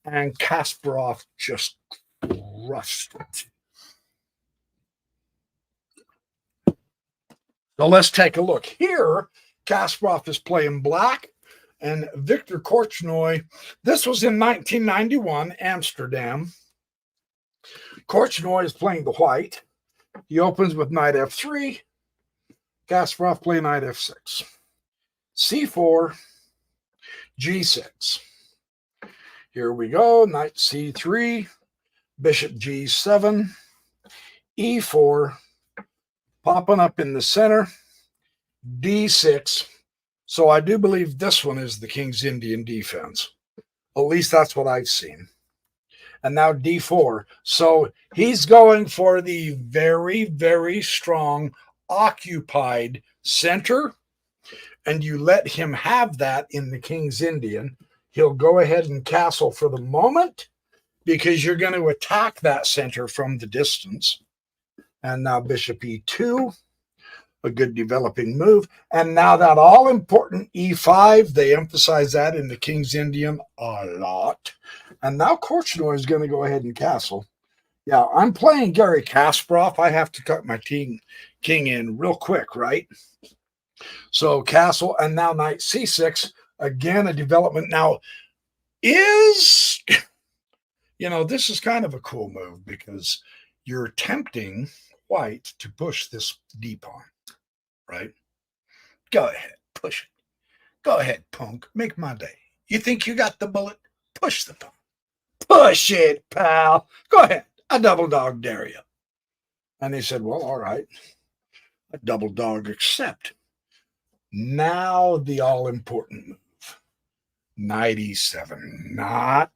and Kasparov just crushed it. So let's take a look. Here, Kasparov is playing black, and Viktor Korchnoi, this was in 1991, Amsterdam. Korchnoi is playing the white. He opens with knight f3. Kasparov play knight f6. c4, g6. Here we go, knight c3, bishop g7, e4, popping up in the center, d6. So I do believe this one is the King's Indian defense. At least that's what I've seen. And now d4. So he's going for the very, very strong occupied center, and you let him have that in the King's Indian. He'll go ahead and castle for the moment because you're going to attack that center from the distance. And now bishop e2, a good developing move. And now that all-important e5, they emphasize that in the King's Indian a lot. And now Korchnoi is going to go ahead and castle. Yeah, I'm playing Garry Kasparov. I have to cut my king in real quick, right? So castle, and now knight c6. Again, a development. Now, this is kind of a cool move because you're tempting white to push this d pawn, right? Go ahead, push it. Go ahead, punk. Make my day. You think you got the bullet? Push the pawn. Push it, pal. Go ahead. A double dog dare you. And he said, well, all right. A double dog accept. Now the all important move. Knight e7. Not.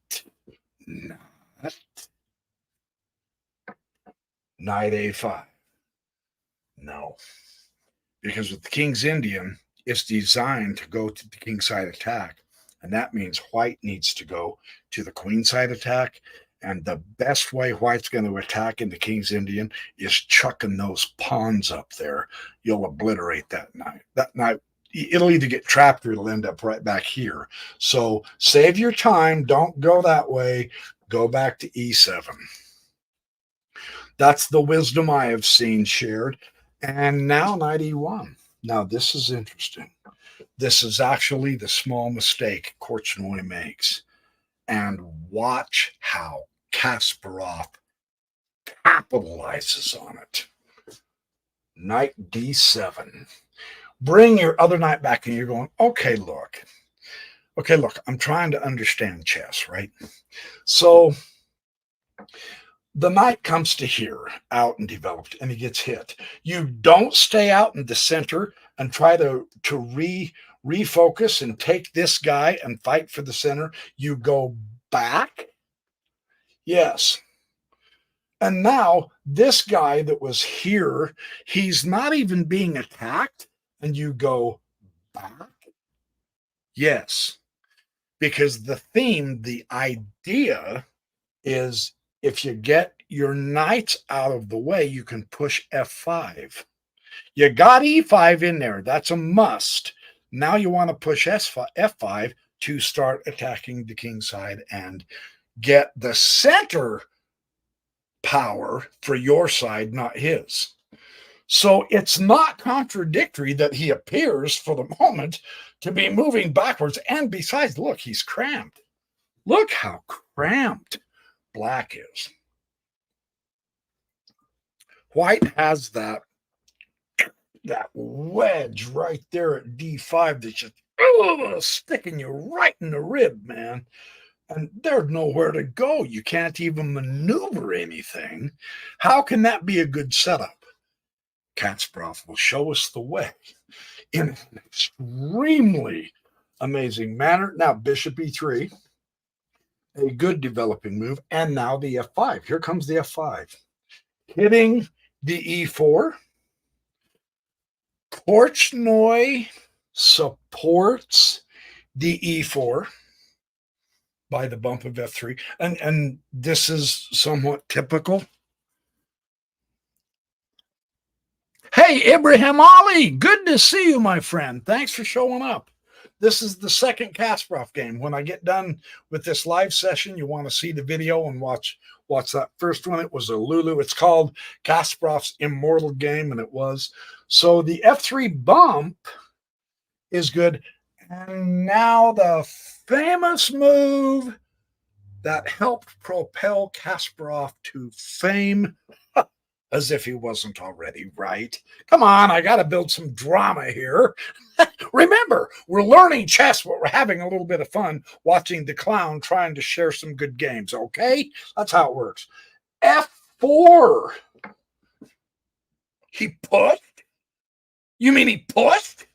Knight a5. No. Because with the King's Indian, it's designed to go to the kingside attack. And that means white needs to go to the queenside attack. And the best way white's going to attack in the King's Indian is chucking those pawns up there. You'll obliterate that knight. That knight, it'll either get trapped or it'll end up right back here. So save your time. Don't go that way. Go back to e7. That's the wisdom I have seen shared. And now knight e1. Now this is interesting. This is actually the small mistake Korchnoi makes. And watch how Kasparov capitalizes on it. Knight d7. Bring your other knight back, and you're going, okay, look, I'm trying to understand chess, right? So the knight comes to here, out and developed, and he gets hit. You don't stay out in the center and try to refocus and take this guy and fight for the center. You go back. Yes. And now this guy that was here, he's not even being attacked, and you go back. Yes. Because the theme, the idea is if you get your knights out of the way, you can push f5. You got e5 in there. That's a must. Now you want to push f5 to start attacking the king side and get the center power for your side, not his. So it's not contradictory that he appears for the moment to be moving backwards. And besides, look, he's cramped. Look how cramped black is. White has that wedge right there at d5 that's just sticking you right in the rib, man. And there's nowhere to go. You can't even maneuver anything. How can that be a good setup? Kasparov will show us the way in an extremely amazing manner. Now, bishop e3, a good developing move. And now the f5. Here comes the f5. Hitting the e4. Korchnoi supports the e4 by the bump of f3. And this is somewhat typical. Hey, Ibrahim Ali, good to see you, my friend. Thanks for showing up. This is the second Kasparov game. When I get done with this live session, you want to see the video and watch that first one. It was a Lulu. It's called Kasparov's Immortal Game, and it was. So the f3 bump is good. And now the famous move that helped propel Kasparov to fame, as if he wasn't already, right? Come on, I got to build some drama here. Remember, we're learning chess, but we're having a little bit of fun watching the clown trying to share some good games, okay? That's how it works. F4. He pushed? You mean he pushed?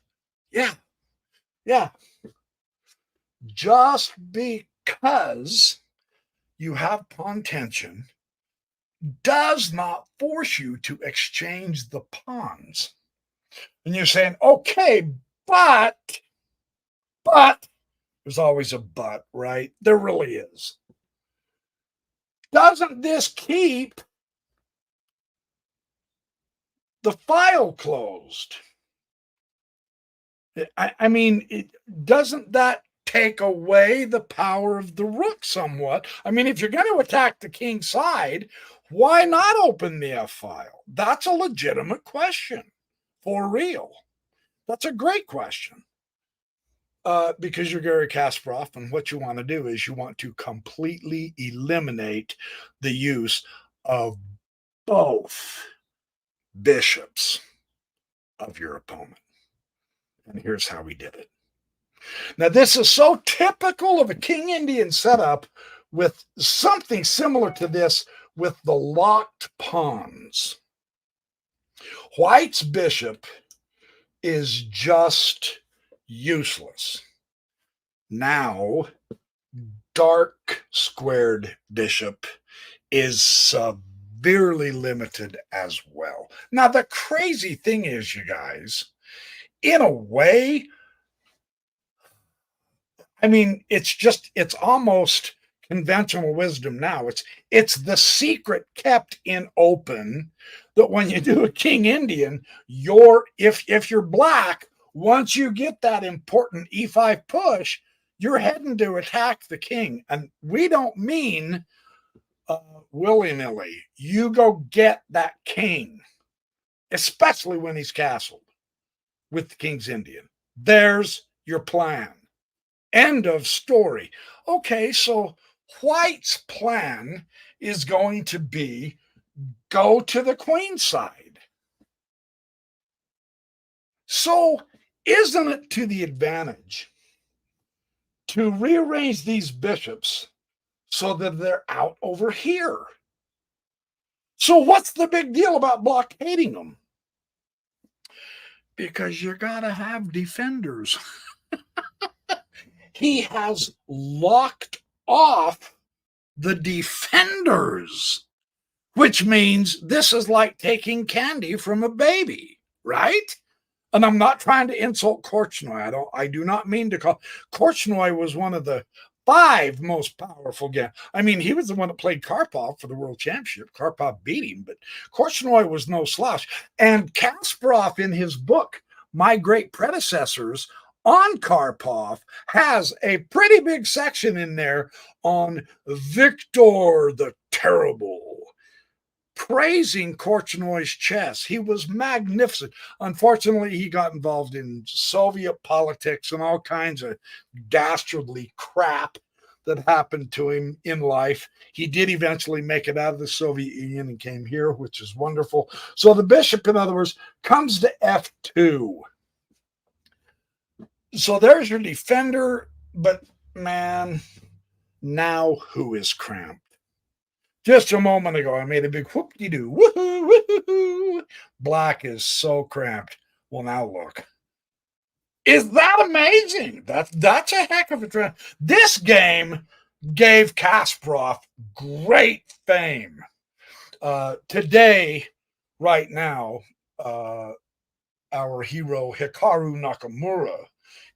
Yeah. Just because you have pawn tension does not force you to exchange the pawns. And you're saying, okay, but there's always a but, right? There really is. Doesn't this keep the file closed? I mean, doesn't that take away the power of the rook somewhat? I mean, if you're going to attack the king side, why not open the F file? That's a legitimate question. For real. That's a great question. Because you're Garry Kasparov, and what you want to do is you want to completely eliminate the use of both bishops of your opponent. And here's how we did it. Now, this is so typical of a King Indian setup with something similar to this with the locked pawns. White's bishop is just useless. Now, dark squared bishop is severely limited as well. Now, the crazy thing is, you guys, in a way, I mean, it's almost conventional wisdom now. It's the secret kept in open that when you do a King Indian, if you're black, once you get that important E5 push, you're heading to attack the king. And we don't mean willy-nilly. You go get that king, especially when he's castled with the King's Indian. There's your plan. End of story. Okay, so White's plan is going to be go to the queen's side. So isn't it to the advantage to rearrange these bishops so that they're out over here? So what's the big deal about blockading them? Because you got to have defenders. He has locked off the defenders, which means this is like taking candy from a baby, right? And I'm not trying to insult Korchnoi. I do not mean to call. Korchnoi was one of the 5 most powerful guys. I mean, he was the one that played Karpov for the World Championship. Karpov beat him, but Korchnoi was no slouch. And Kasparov, in his book, My Great Predecessors, on Karpov, has a pretty big section in there on Victor the Terrible, praising Korchnoi's chess. He was magnificent. Unfortunately, he got involved in Soviet politics and all kinds of dastardly crap that happened to him in life. He did eventually make it out of the Soviet Union and came here, which is wonderful. So the bishop, in other words, comes to F2. So there's your defender, but man, now who is cramped? Just a moment ago, I made a big whoop-de-doo. Woohoo, woohoo. Black is so cramped. Well, now look. Is that amazing? That's a heck of a trend. This game gave Kasparov great fame. Today, right now, our hero Hikaru Nakamura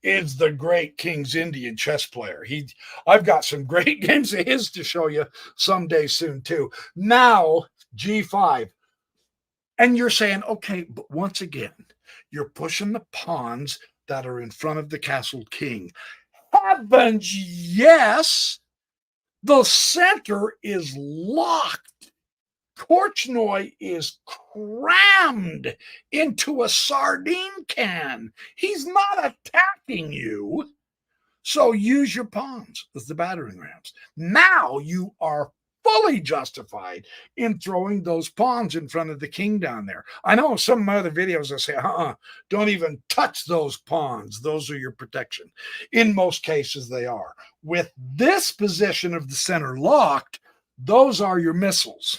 is the great King's Indian chess player. I've got some great games of his to show you someday soon too. Now, G5. And you're saying, okay, but once again, you're pushing the pawns that are in front of the castled king. Heavens, yes, the center is locked. Korchnoi is crammed into a sardine can. He's not attacking you. So use your pawns as the battering rams. Now you are fully justified in throwing those pawns in front of the king down there. I know some of my other videos I say, don't even touch those pawns. Those are your protection. In most cases, they are. With this position of the center locked, those are your missiles.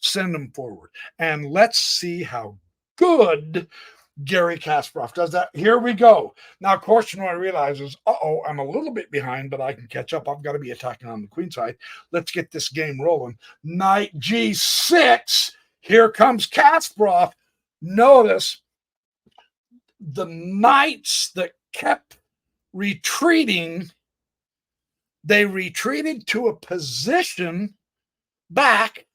Send them forward. And let's see how good Garry Kasparov does that. Here we go. Now, Korchnoi realizes, I'm a little bit behind, but I can catch up. I've got to be attacking on the queen side. Let's get this game rolling. Knight G6. Here comes Kasparov. Notice the knights that kept retreating, they retreated to a position back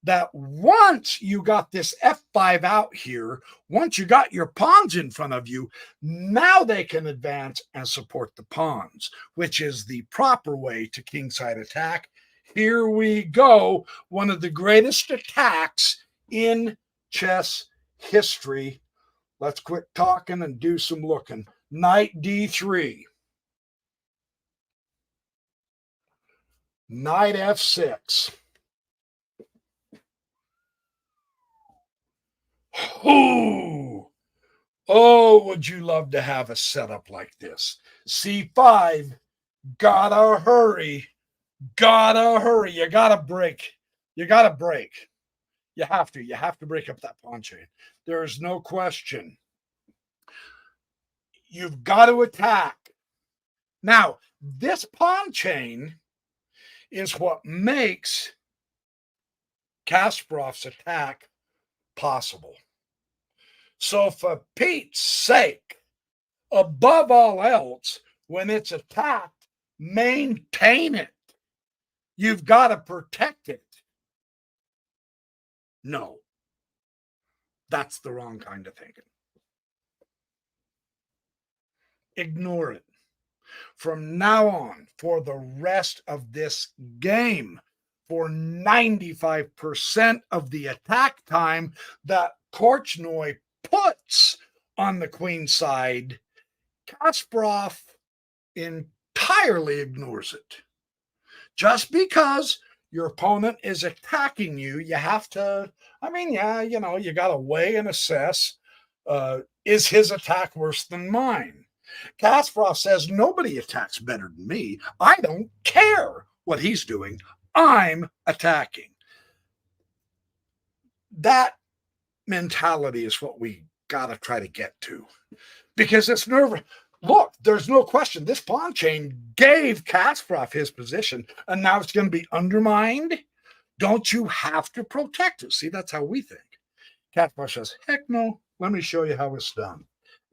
that once you got this F5 out here, once you got your pawns in front of you, now they can advance and support the pawns, which is the proper way to kingside attack. Here we go. One of the greatest attacks in chess history. Let's quit talking and do some looking. Knight D3. Knight F6. Oh, would you love to have a setup like this? C5, gotta hurry. Gotta hurry. You gotta break. You gotta break. You have to. You have to break up that pawn chain. There is no question. You've got to attack. Now, this pawn chain is what makes Kasparov's attack possible. So, for Pete's sake, above all else, when it's attacked, maintain it. You've got to protect it. No, that's the wrong kind of thinking. Ignore it. From now on, for the rest of this game, for 95% of the attack time that Korchnoi puts on the queen side, Kasparov entirely ignores it. Just because your opponent is attacking you, you have to, you got to weigh and assess, is his attack worse than mine? Kasparov says, nobody attacks better than me. I don't care what he's doing. I'm attacking. That mentality is what we got to try to get to, because it's nerve. Look, there's no question. This pawn chain gave Kasparov his position, and now it's going to be undermined. Don't you have to protect it? See, that's how we think. Kasparov says, heck no. Let me show you how it's done.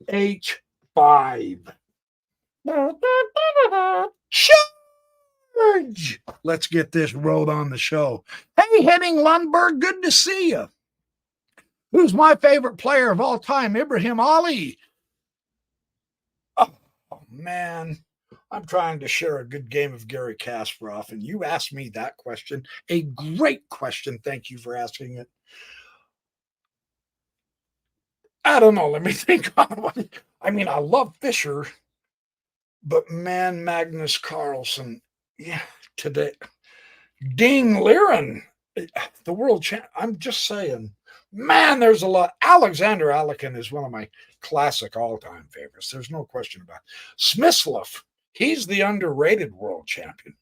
H5. Charge! Let's get this road on the show. Hey, Henning Lundberg, good to see you. Who's my favorite player of all time? Ibrahim Ali. Oh, man. I'm trying to share a good game of Garry Kasparov, and you asked me that question. A great question. Thank you for asking it. I don't know. Let me think on one. I mean, I love Fischer, but man, Magnus Carlsen, yeah, today. Dean Liren, the world champ. I'm just saying, man, there's a lot. Alexander Alekin is one of my classic all-time favorites. There's no question about it. Smyslov, he's the underrated world champion.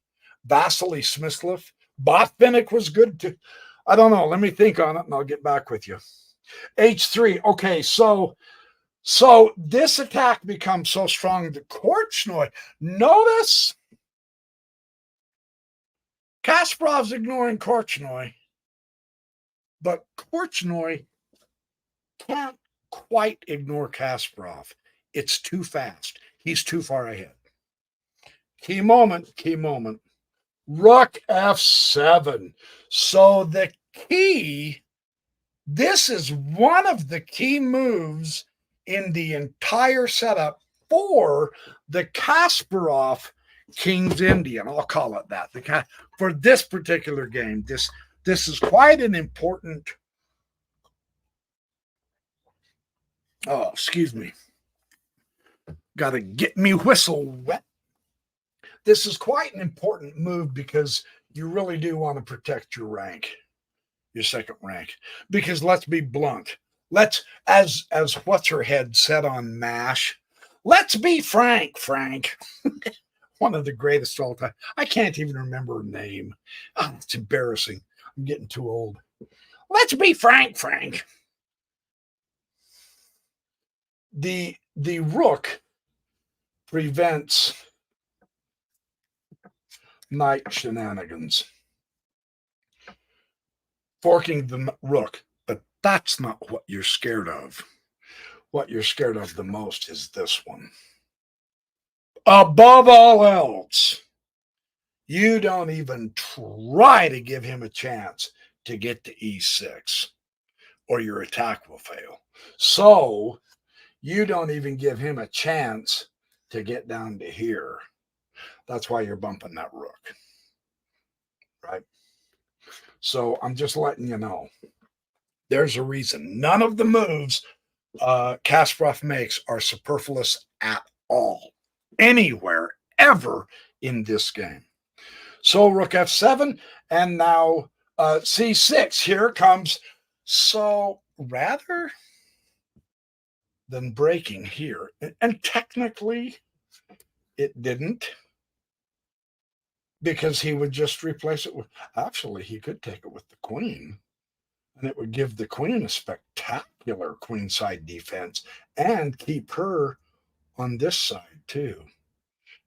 Vasily Smyslov. Botvinnik was good too. I don't know. Let me think on it, and I'll get back with you. H3. Okay, so this attack becomes so strong that Korchnoi, notice Kasparov's ignoring Korchnoi, but Korchnoi can't quite ignore Kasparov. It's too fast. He's too far ahead. Key moment. Rook F7. So the key, this is one of the key moves in the entire setup for the Kasparov King's Indian. I'll call it that. For this particular game, this is quite an important. Oh, excuse me. Got to get me whistle wet. This is quite an important move because you really do want to protect your rank, your second rank. Because let's be blunt. Let's, as what's her head said on MASH, let's be frank. One of the greatest all time. I can't even remember her name. Oh, it's embarrassing. I'm getting too old. Let's be frank. The rook prevents knight shenanigans. Forking the rook, but that's not what you're scared of. What you're scared of the most is this one. Above all else, you don't even try to give him a chance to get to E6, or your attack will fail. So you don't even give him a chance to get down to here. That's why you're bumping that rook, right? So I'm just letting you know. There's a reason. None of the moves Kasparov makes are superfluous at all, anywhere, ever in this game. So rook F7, and now C6. Here comes. So rather than breaking here, and technically it didn't, because he would just replace it with, actually, he could take it with the queen, and it would give the queen a spectacular queenside defense and keep her on this side too.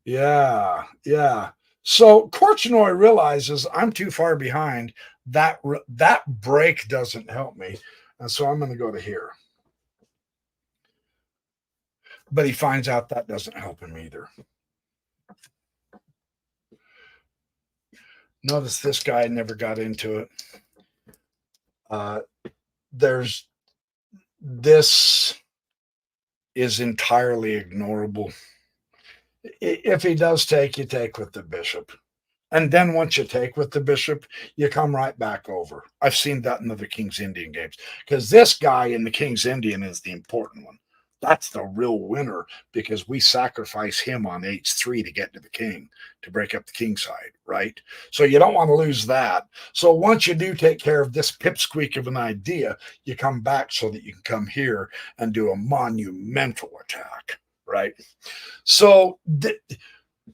Yeah, yeah. So Korchnoi realizes I'm too far behind. That break doesn't help me, and so I'm going to go to here. But he finds out that doesn't help him either. Notice this guy never got into it. This is entirely ignorable. If he does take, you take with the bishop. And then once you take with the bishop, you come right back over. I've seen that in the King's Indian games, because this guy in the King's Indian is the important one. That's the real winner, because we sacrifice him on h3 to get to the king, to break up the king side, right? So you don't want to lose that. So once you do take care of this pipsqueak of an idea, you come back so that you can come here and do a monumental attack, right? So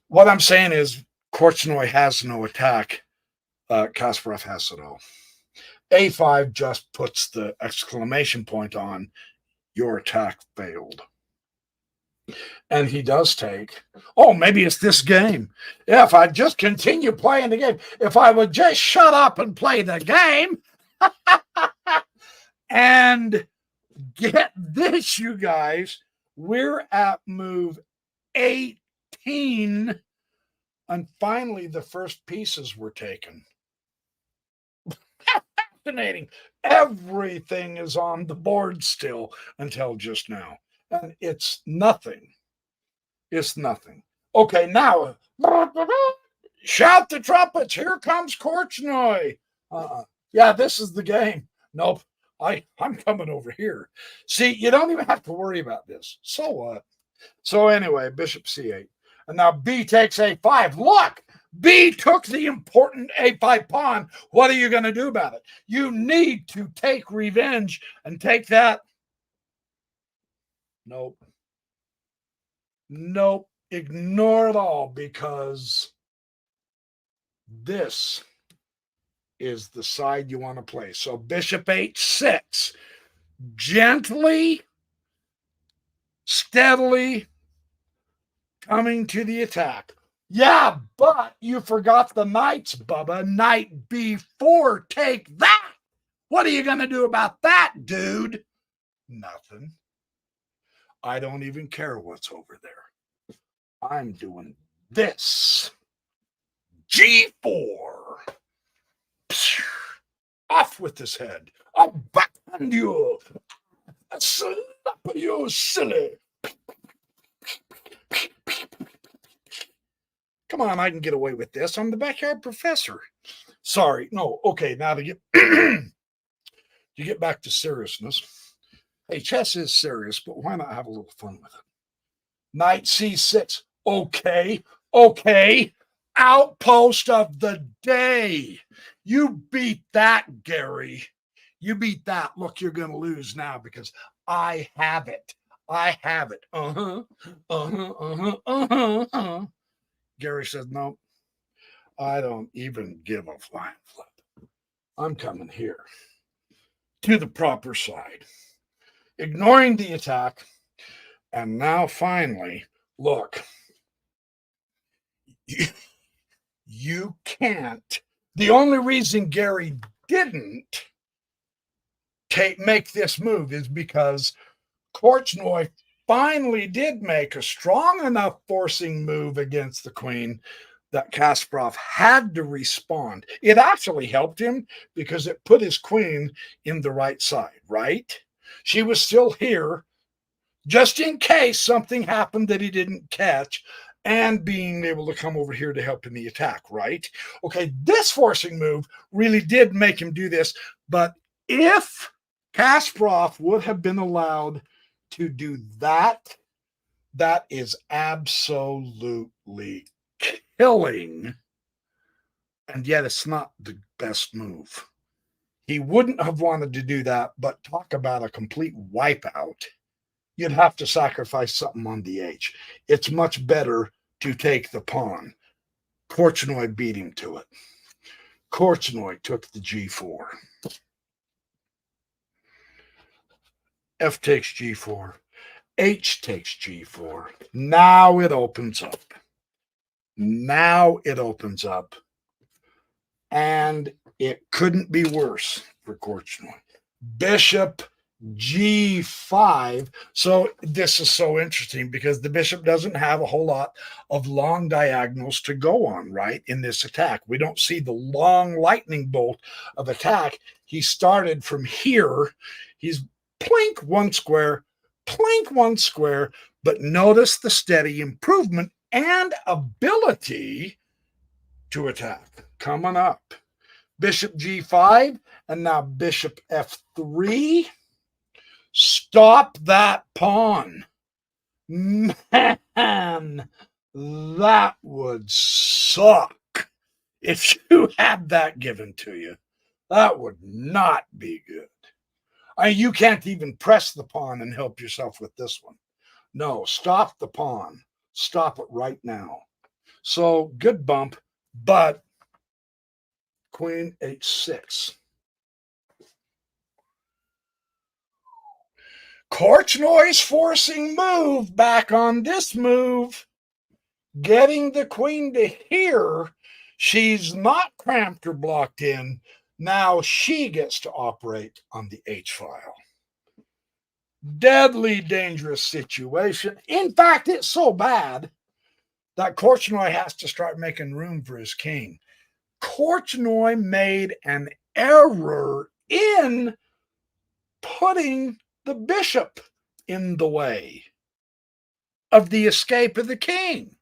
what I'm saying is Korchnoi has no attack. Kasparov has it all. A5 just puts the exclamation point on, your attack failed. And he does take, oh, maybe it's this game. Yeah, if I just continue playing the game, if I would just shut up and play the game and get this, you guys, we're at move 18. And finally, the first pieces were taken. Fascinating. Everything is on the board still until just now. And it's nothing. It's nothing. Okay, now, shout the trumpets. Here comes Korchnoi. Yeah, this is the game. Nope, I'm coming over here. See, you don't even have to worry about this. So what? So anyway, bishop c8. And now B takes a5. Look, B took the important a5 pawn. What are you going to do about it? You need to take revenge and take that. Nope. Nope. Ignore it all, because this is the side you want to play. So bishop h6. Gently, steadily coming to the attack. Yeah, but you forgot the knights, Bubba. Knight b4, take that. What are you going to do about that, dude? Nothing. I don't even care what's over there. I'm doing this. G4. Off with his head. I'll backhand you. I'll slap you, silly. Come on, I can get away with this. I'm the backyard professor. Sorry. No, okay, now to get back to seriousness. Hey, chess is serious, but why not have a little fun with it? Knight c6. Okay. Outpost of the day. You beat that, Gary. You beat that. Look, you're going to lose now because I have it. Gary says, no, I don't even give a flying flip. I'm coming here to the proper side, ignoring the attack. And now finally, look, you can't. The only reason Gary didn't make this move is because Korchnoi finally did make a strong enough forcing move against the queen that Kasparov had to respond. It actually helped him because it put his queen in the right side, right? She was still here just in case something happened that he didn't catch, and being able to come over here to help in the attack, right? Okay, this forcing move really did make him do this, but if Kasparov would have been allowed to do that, that is absolutely killing. And yet it's not the best move. He wouldn't have wanted to do that, but talk about a complete wipeout. You'd have to sacrifice something on the H. It's much better to take the pawn. Korchnoi beat him to it. Korchnoi took the g4. F takes g4. H takes g4. Now it opens up. Now it opens up. And it couldn't be worse for Korchnoi. Bishop g5. So this is so interesting because the bishop doesn't have a whole lot of long diagonals to go on, right, in this attack. We don't see the long lightning bolt of attack. He started from here. He's plink one square, but notice the steady improvement and ability to attack coming up. Bishop g5, and now bishop f3. Stop that pawn. Man, that would suck if you had that given to you. That would not be good. You can't even press the pawn and help yourself with this one. No, stop the pawn. Stop it right now. So good bump, but queen h6. Korchnoi's forcing move back on this move, getting the queen to here. She's not cramped or blocked in. Now she gets to operate on the H file. Deadly dangerous situation. In fact, it's so bad that Korchnoi has to start making room for his king. Korchnoi made an error in putting the bishop in the way of the escape of the king.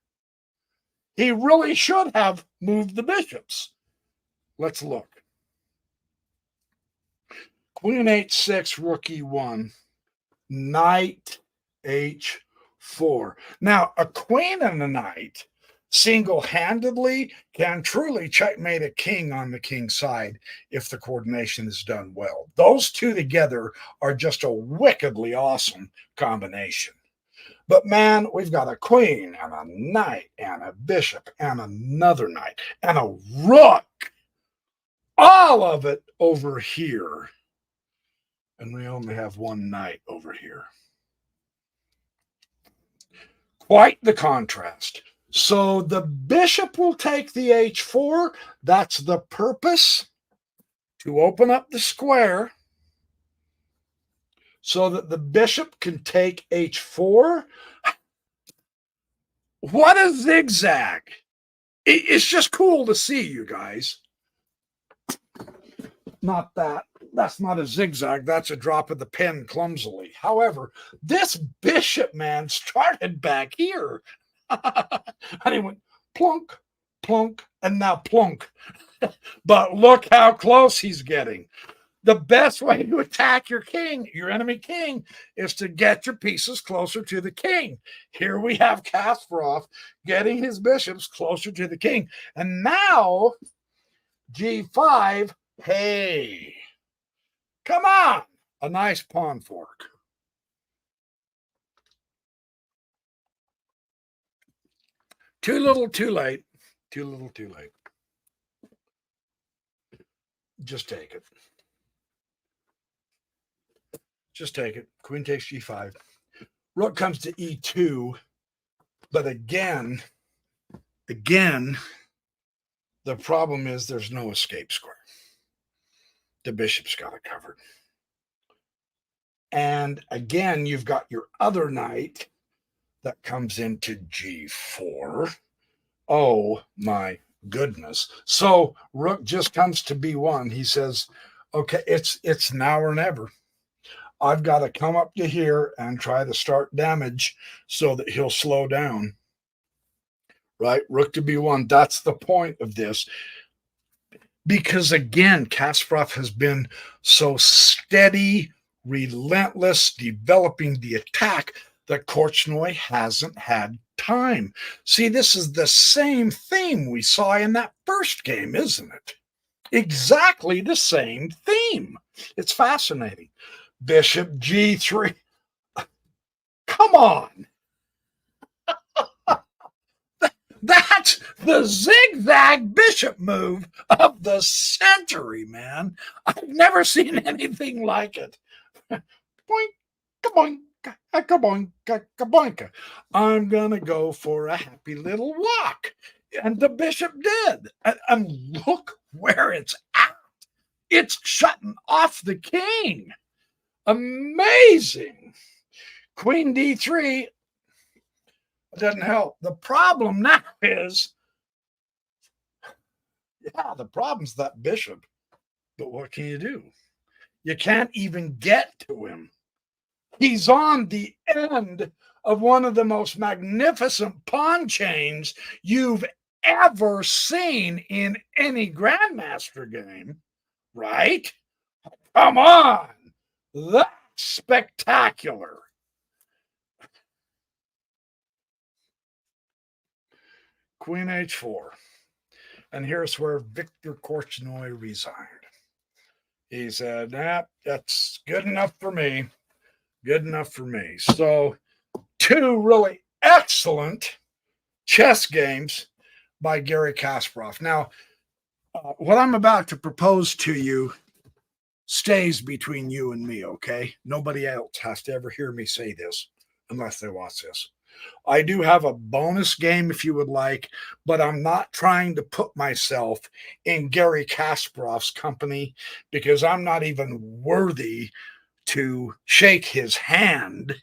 He really should have moved the bishops. Let's look. Queen h6, rook e1, knight h4. Now, a queen and a knight single-handedly can truly checkmate a king on the king's side if the coordination is done well. Those two together are just a wickedly awesome combination. But man, we've got a queen and a knight and a bishop and another knight and a rook. All of it over here. And we only have one knight over here. Quite the contrast. So the bishop will take the h4. That's the purpose, to open up the square so that the bishop can take h4. What a zigzag. It's just cool to see, you guys. Not that. That's not a zigzag. That's a drop of the pen clumsily. However, this bishop, man, started back here. And he went plunk, plunk, and now plunk. But look how close he's getting. The best way to attack your king, your enemy king, is to get your pieces closer to the king. Here we have Kasparov getting his bishops closer to the king. And now, g5, hey, come on, a nice pawn fork. Too little, too late. Too little, too late. Just take it. Just take it. Queen takes g5. Rook comes to e2. But again, the problem is there's no escape square. The bishop's got it covered. And again, you've got your other knight that comes into g4. Oh my goodness. So rook just comes to b1. He says, okay, it's now or never. I've got to come up to here and try to start damage so that he'll slow down. Right? Rook to b1. That's the point of this. Because again, Kasparov has been so steady, relentless, developing the attack that Korchnoi hasn't had time. See, this is the same theme we saw in that first game, isn't it? Exactly the same theme. It's fascinating. Bishop g3. Come on. That That's the zigzag bishop move of the century, man. I've never seen anything like it. Boink, kaboink, kaboink, kaboink. I'm going to go for a happy little walk. And the bishop did. And look where it's at. It's shutting off the king. Amazing. Queen d3 doesn't help. The problem now is, the problem's that bishop. But what can you do? You can't even get to him. He's on the end of one of the most magnificent pawn chains you've ever seen in any Grandmaster game, right? Come on. That's spectacular. Queen h4. And here's where Victor Korchnoi resigned. He said, nah, that's good enough for me. Good enough for me. So, two really excellent chess games by Garry Kasparov. Now, what I'm about to propose to you stays between you and me, okay? Nobody else has to ever hear me say this unless they watch this. I do have a bonus game if you would like, but I'm not trying to put myself in Garry Kasparov's company because I'm not even worthy to shake his hand.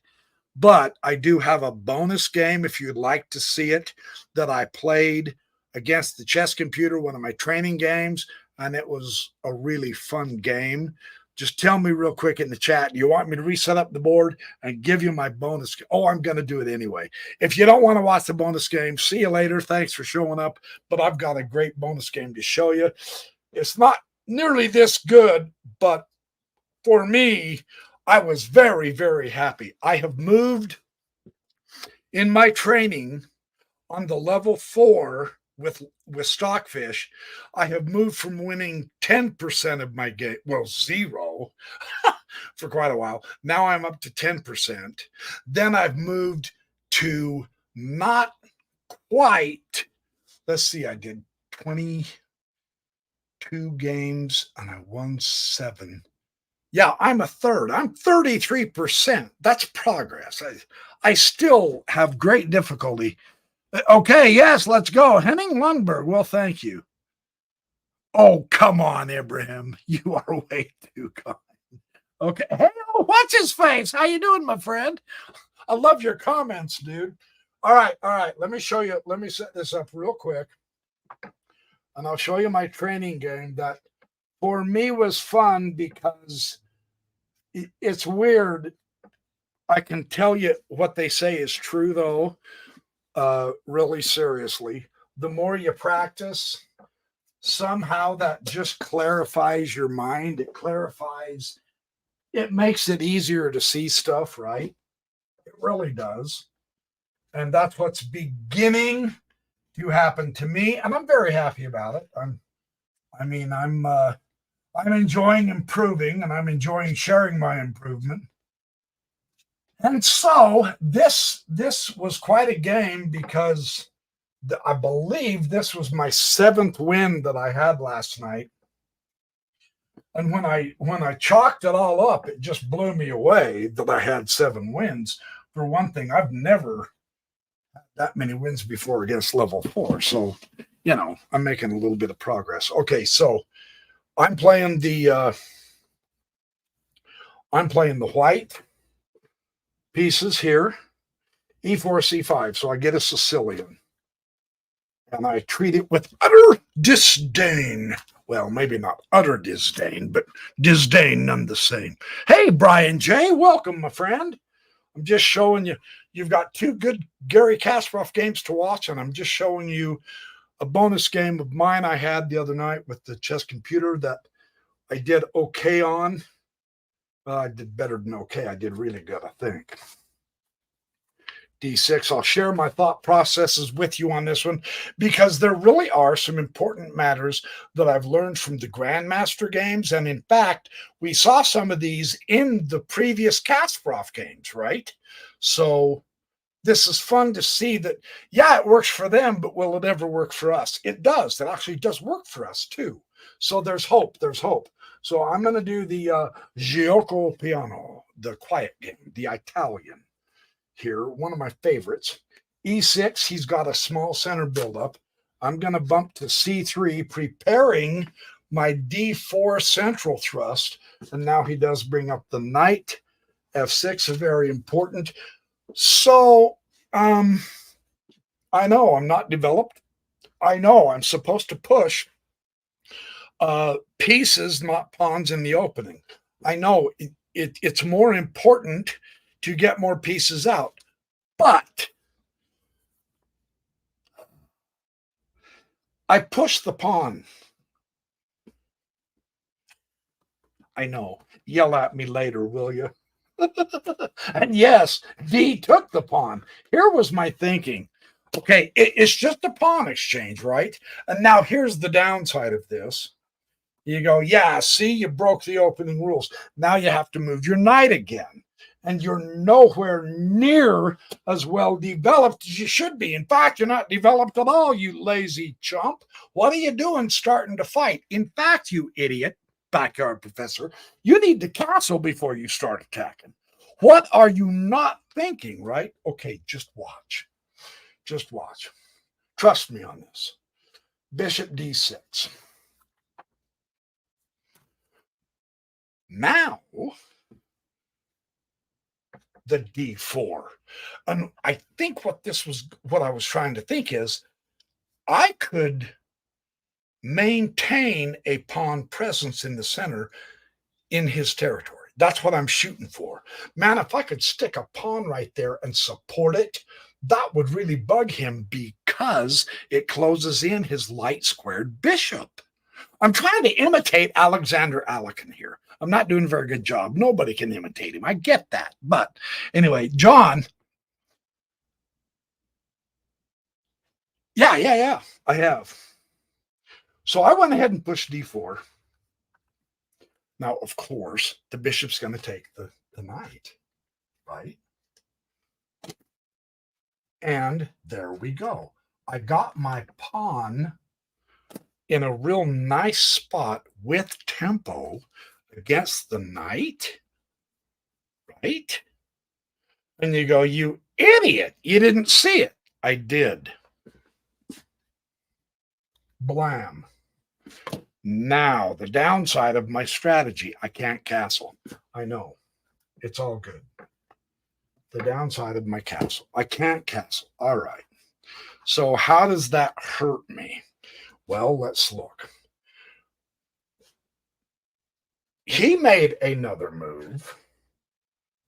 But I do have a bonus game if you'd like to see it that I played against the chess computer, one of my training games, and it was a really fun game. Just tell me real quick in the chat, do you want me to reset up the board and give you my bonus? Oh, I'm going to do it anyway. If you don't want to watch the bonus game, see you later. Thanks for showing up. But I've got a great bonus game to show you. It's not nearly this good, but for me, I was very, very happy. I have moved in my training on the level 4 with Stockfish. I have moved from winning 10% of my game, well, 0 for quite a while. Now I'm up to 10%. Then I've moved to not quite, let's see, I did 22 games and I won 7. Yeah, I'm a third. I'm 33%. That's progress. I still have great difficulty. Okay, yes, let's go. Henning Lundberg. Well, thank you. Oh, come on, Ibrahim. You are way too kind. Okay. Hey, what's his face? How you doing, my friend? I love your comments, dude. All right. Let me show you. Let me set this up real quick. And I'll show you my training game that for me was fun because it's weird. I can tell you what they say is true, though, really seriously. The more you practice, somehow that just clarifies your mind. It makes it easier to see stuff, right? It really does. And that's what's beginning to happen to me. And I'm very happy about it. I'm enjoying improving and I'm enjoying sharing my improvement. And so this was quite a game because I believe this was my 7th win that I had last night. And when I chalked it all up, it just blew me away that I had 7 wins. For one thing, I've never had that many wins before against level 4. So, I'm making a little bit of progress. Okay, so I'm playing the white pieces here, e4, c5. So I get a Sicilian. And I treat it with utter disdain. Well, maybe not utter disdain, but disdain none the same. Hey, Brian J., welcome, my friend. I'm just showing you. You've got 2 good Garry Kasparov games to watch, and I'm just showing you a bonus game of mine I had the other night with the chess computer that I did okay on. I did better than okay. I did really good, I think. D6. I'll share my thought processes with you on this one because there really are some important matters that I've learned from the Grandmaster games. And in fact, we saw some of these in the previous Kasparov games, right? So this is fun to see that, yeah, it works for them, but will it ever work for us? It does. It actually does work for us too. So there's hope. There's hope. So I'm going to do the Gioco Piano, the quiet game, the Italian here, one of my favorites. E6, he's got a small center buildup. I'm going to bump to C3, preparing my D4 central thrust. And now he does bring up the knight. F6 is very important. So I know I'm not developed. I know I'm supposed to push pieces, not pawns, in the opening. I know it's more important to get more pieces out. But I push the pawn. I know. Yell at me later, will you? And yes, D took the pawn. Here was my thinking. Okay, it's just a pawn exchange, right? And now here's the downside of this. You go, yeah, see, you broke the opening rules. Now you have to move your knight again. And you're nowhere near as well developed as you should be. In fact, you're not developed at all, you lazy chump. What are you doing starting to fight? In fact, you idiot, backyard professor, you need to castle before you start attacking. What are you not thinking, right? Okay, just watch. Just watch. Trust me on this. Bishop D6. Now, the D4. And I think what I was trying to think is, I could maintain a pawn presence in the center in his territory. That's what I'm shooting for. Man, if I could stick a pawn right there and support it, that would really bug him because it closes in his light squared bishop. I'm trying to imitate Alexander Alekin here. I'm not doing a very good job. Nobody can imitate him. I get that. But anyway, John. Yeah, I have. So I went ahead and pushed D4. Now, of course, the bishop's going to take the knight, right? And there we go. I got my pawn in a real nice spot with tempo against the knight, right? And you go, you idiot, you didn't see it. I did. Blam. Now, the downside of my strategy, I can't castle. I know. It's all good. The downside of my castle, I can't castle. All right. So how does that hurt me? Well, let's look. He made another move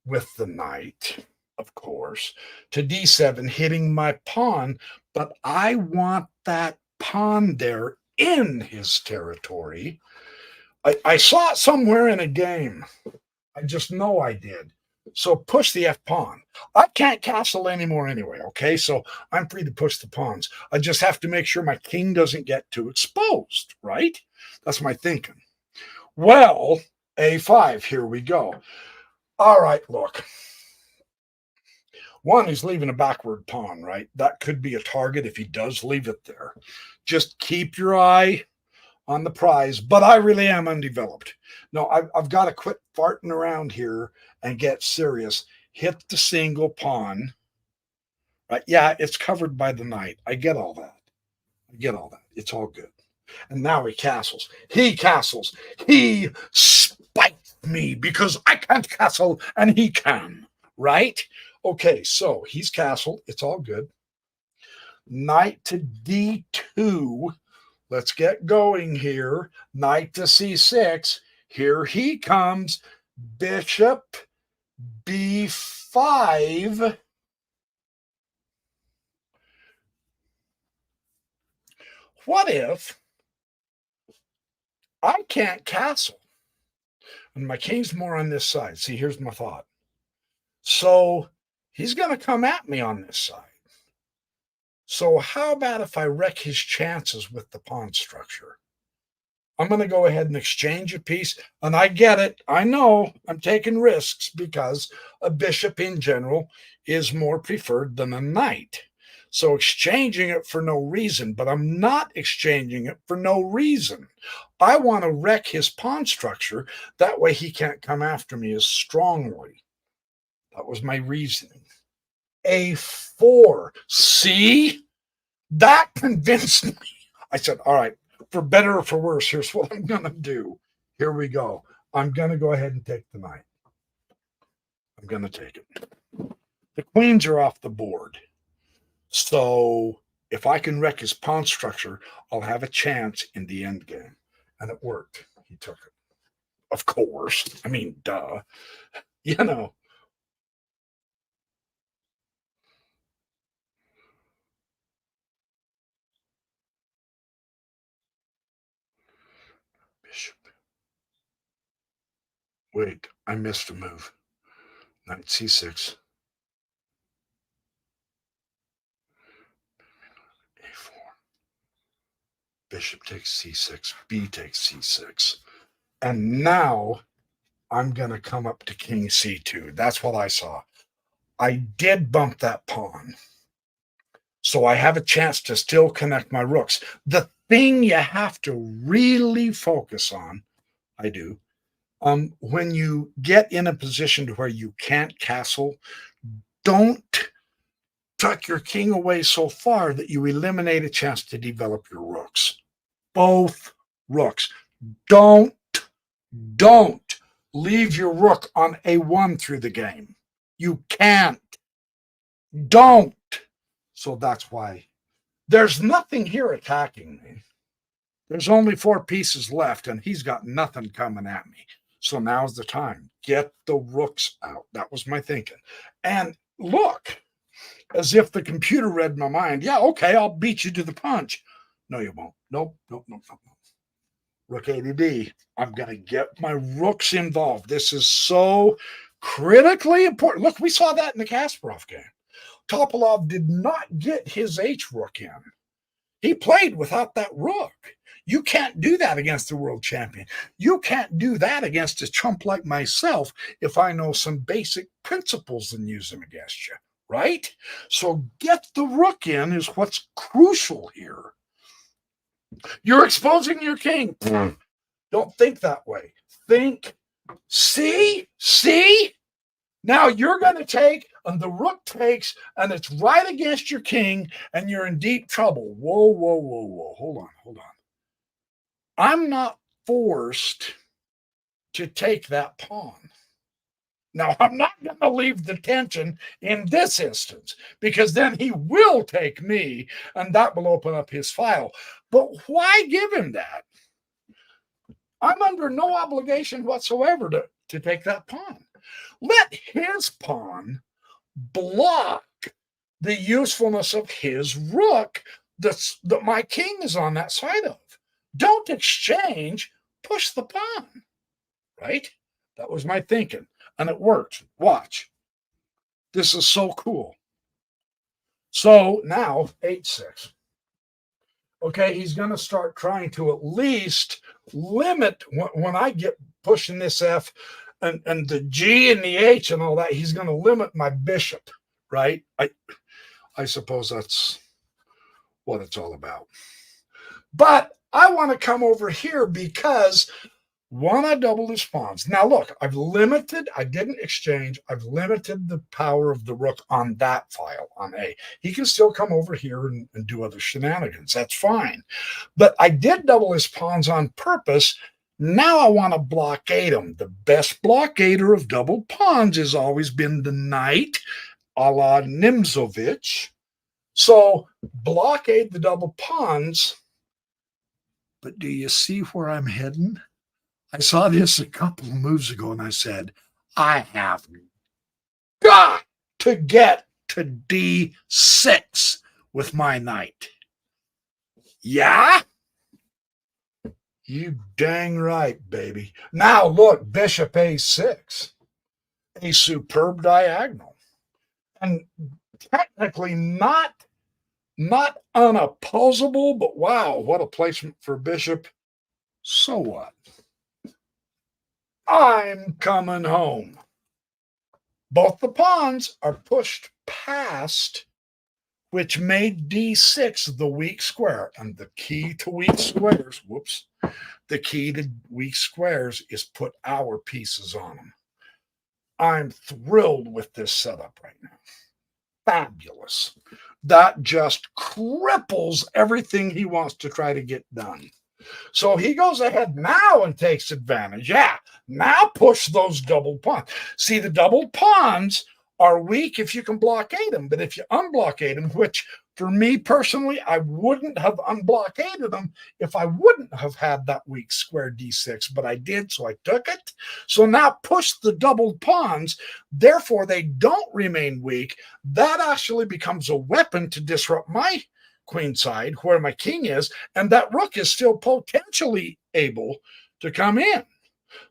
with the knight, of course, to D7, hitting my pawn, but I want that pawn there in his territory. I saw it somewhere in a game. I just know I did. So push the F pawn. I can't castle anymore anyway, okay? So I'm free to push the pawns. I just have to make sure my king doesn't get too exposed, right? That's my thinking. Well, A5, here we go. All right, look. One, he's leaving a backward pawn, right? That could be a target if he does leave it there. Just keep your eye on the prize, but I really am undeveloped. No, I've got to quit farting around here and get serious. Hit the single pawn. Right? Yeah, it's covered by the knight. I get all that. It's all good. And now he castles. He castles. He spiked me because I can't castle and he can. Right? Okay, so he's castled. It's all good. Knight to D2. Let's get going here. Knight to C6. Here he comes. Bishop B5. What if I can't castle? And my king's more on this side. See, here's my thought. So he's going to come at me on this side. So how about if I wreck his chances with the pawn structure? I'm going to go ahead and exchange a piece. And I get it. I know I'm taking risks because a bishop in general is more preferred than a knight. So exchanging it for no reason, but I'm not exchanging it for no reason. I want to wreck his pawn structure. That way he can't come after me as strongly. That was my reasoning. A4. See? That convinced me. I said, all right, for better or for worse, here's what I'm going to do. Here we go. I'm going to go ahead and take the knight. I'm going to take it. The queens are off the board. So if I can wreck his pawn structure, I'll have a chance in the end game. And it worked. He took it. Of course. I mean, duh. You know. Bishop. Wait, I missed a move. Knight c6. a4. Bishop takes c6. B takes c6. And now I'm going to come up to king c2. That's what I saw. I did bump that pawn. So I have a chance to still connect my rooks. The thing you have to really focus on, I do, when you get in a position to where you can't castle, don't tuck your king away so far that you eliminate a chance to develop your rooks. Both rooks. Don't leave your rook on a1 through the game. You can't. Don't. So that's why there's nothing here attacking me. There's only 4 pieces left, and he's got nothing coming at me. So now's the time. Get the rooks out. That was my thinking. And look, as if the computer read my mind. Yeah, okay, I'll beat you to the punch. No, you won't. Nope. Rook ADD. I'm going to get my rooks involved. This is so critically important. Look, we saw that in the Kasparov game. Topalov did not get his H rook in. He played without that rook. You can't do that against the world champion. You can't do that against a chump like myself if I know some basic principles and use them against you, right? So get the rook in is what's crucial here. You're exposing your king. Don't think that way. Think, see? Now you're going to take, and the rook takes, and it's right against your king, and you're in deep trouble. Whoa. Hold on. I'm not forced to take that pawn. Now, I'm not going to leave the tension in this instance, because then he will take me, and that will open up his file. But why give him that? I'm under no obligation whatsoever to take that pawn. Let his pawn block the usefulness of his rook that my king is on that side of. Don't exchange, push the pawn, right? That was my thinking, and it worked. Watch. This is so cool. So now, h6. Okay, he's going to start trying to at least limit when I get pushing this F and the G and the H and all that, he's going to limit my bishop, right? I suppose that's what it's all about. But I want to come over here because want to double his pawns. Now, look, I didn't exchange. I've limited the power of the rook on that file, on A. He can still come over here and do other shenanigans. That's fine. But I did double his pawns on purpose. Now I want to blockade him. The best blockader of double pawns has always been the knight, a la Nimzovich. So blockade the double pawns. But do you see where I'm heading? I saw this a couple of moves ago, and I said, I have got to get to D6 with my knight. Yeah? You dang right, baby. Now look, bishop A6, a superb diagonal. And technically not unopposable, but wow, what a placement for bishop. So what? I'm coming home. Both the pawns are pushed past, which made D6 the weak square. And the key to weak squares, the key to weak squares is put our pieces on them. I'm thrilled with this setup right now. Fabulous. That just cripples everything he wants to try to get done. So he goes ahead now and takes advantage. Yeah, now push those double pawns. See, the double pawns are weak if you can blockade them, but if you unblockade them, which for me personally, I wouldn't have unblockaded them if I wouldn't have had that weak square D6, but I did, so I took it. So now push the double pawns, therefore they don't remain weak. That actually becomes a weapon to disrupt my queen side where my king is, and that rook is still potentially able to come in.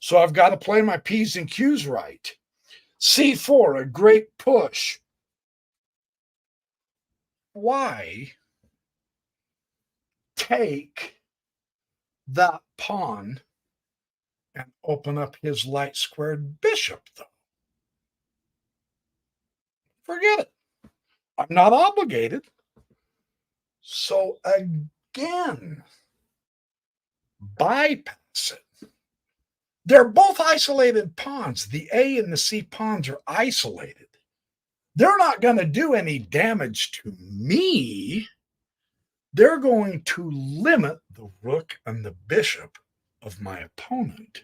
So I've got to play my P's and Q's right. C4, a great push. Why take that pawn and open up his light squared bishop, though? Forget it. I'm not obligated. So again, bypass it. They're both isolated pawns. The A and the C pawns are isolated. They're not going to do any damage to me. They're going to limit the rook and the bishop of my opponent.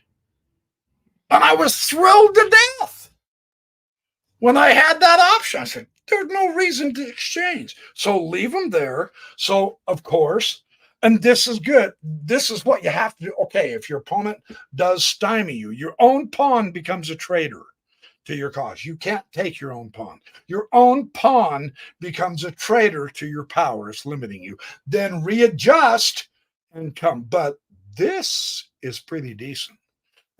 And I was thrilled to death when I had that option. I said, there's no reason to exchange. So leave them there. So, of course, and this is good. This is what you have to do. Okay, if your opponent does stymie you, your own pawn becomes a traitor to your cause. You can't take your own pawn. Your own pawn becomes a traitor to your power. It's limiting you. Then readjust and come. But this is pretty decent.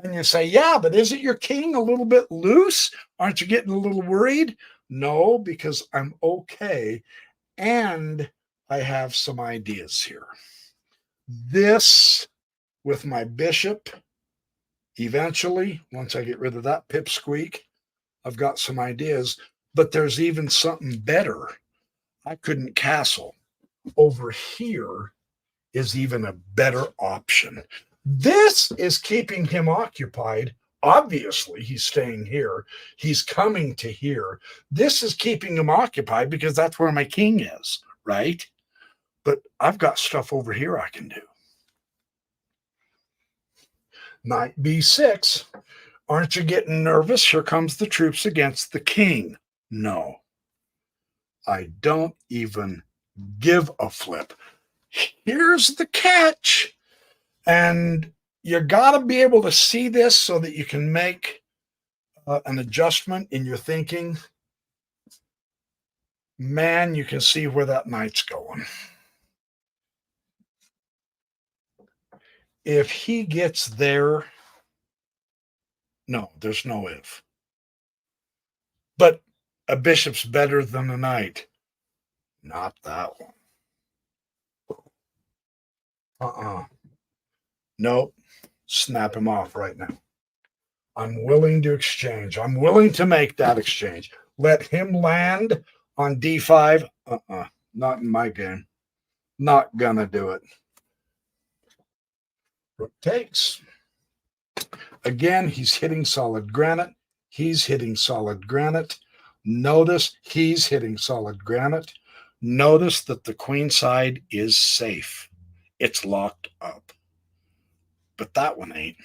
And you say, yeah, but isn't your king a little bit loose? Aren't you getting a little worried? No, because I'm okay. And I have some ideas here. This with my bishop, eventually, once I get rid of that pipsqueak, I've got some ideas, but there's even something better. I couldn't castle. Over here is even a better option. This is keeping him occupied. Obviously, he's staying here. He's coming to here. This is keeping him occupied because that's where my king is, right? But I've got stuff over here I can do. Knight B6. Aren't you getting nervous? Here comes the troops against the king. No, I don't even give a flip. Here's the catch. And you got to be able to see this so that you can make an adjustment in your thinking. Man, you can see where that knight's going. If he gets there, no, there's no if. But a bishop's better than a knight. Not that one. Nope. Snap him off right now. I'm willing to exchange. I'm willing to make that exchange. Let him land on D5. Not in my game. Not gonna do it. Rook takes. Again, he's hitting solid granite. He's hitting solid granite. Notice he's hitting solid granite. Notice that the queen side is safe. It's locked up. But that one ain't.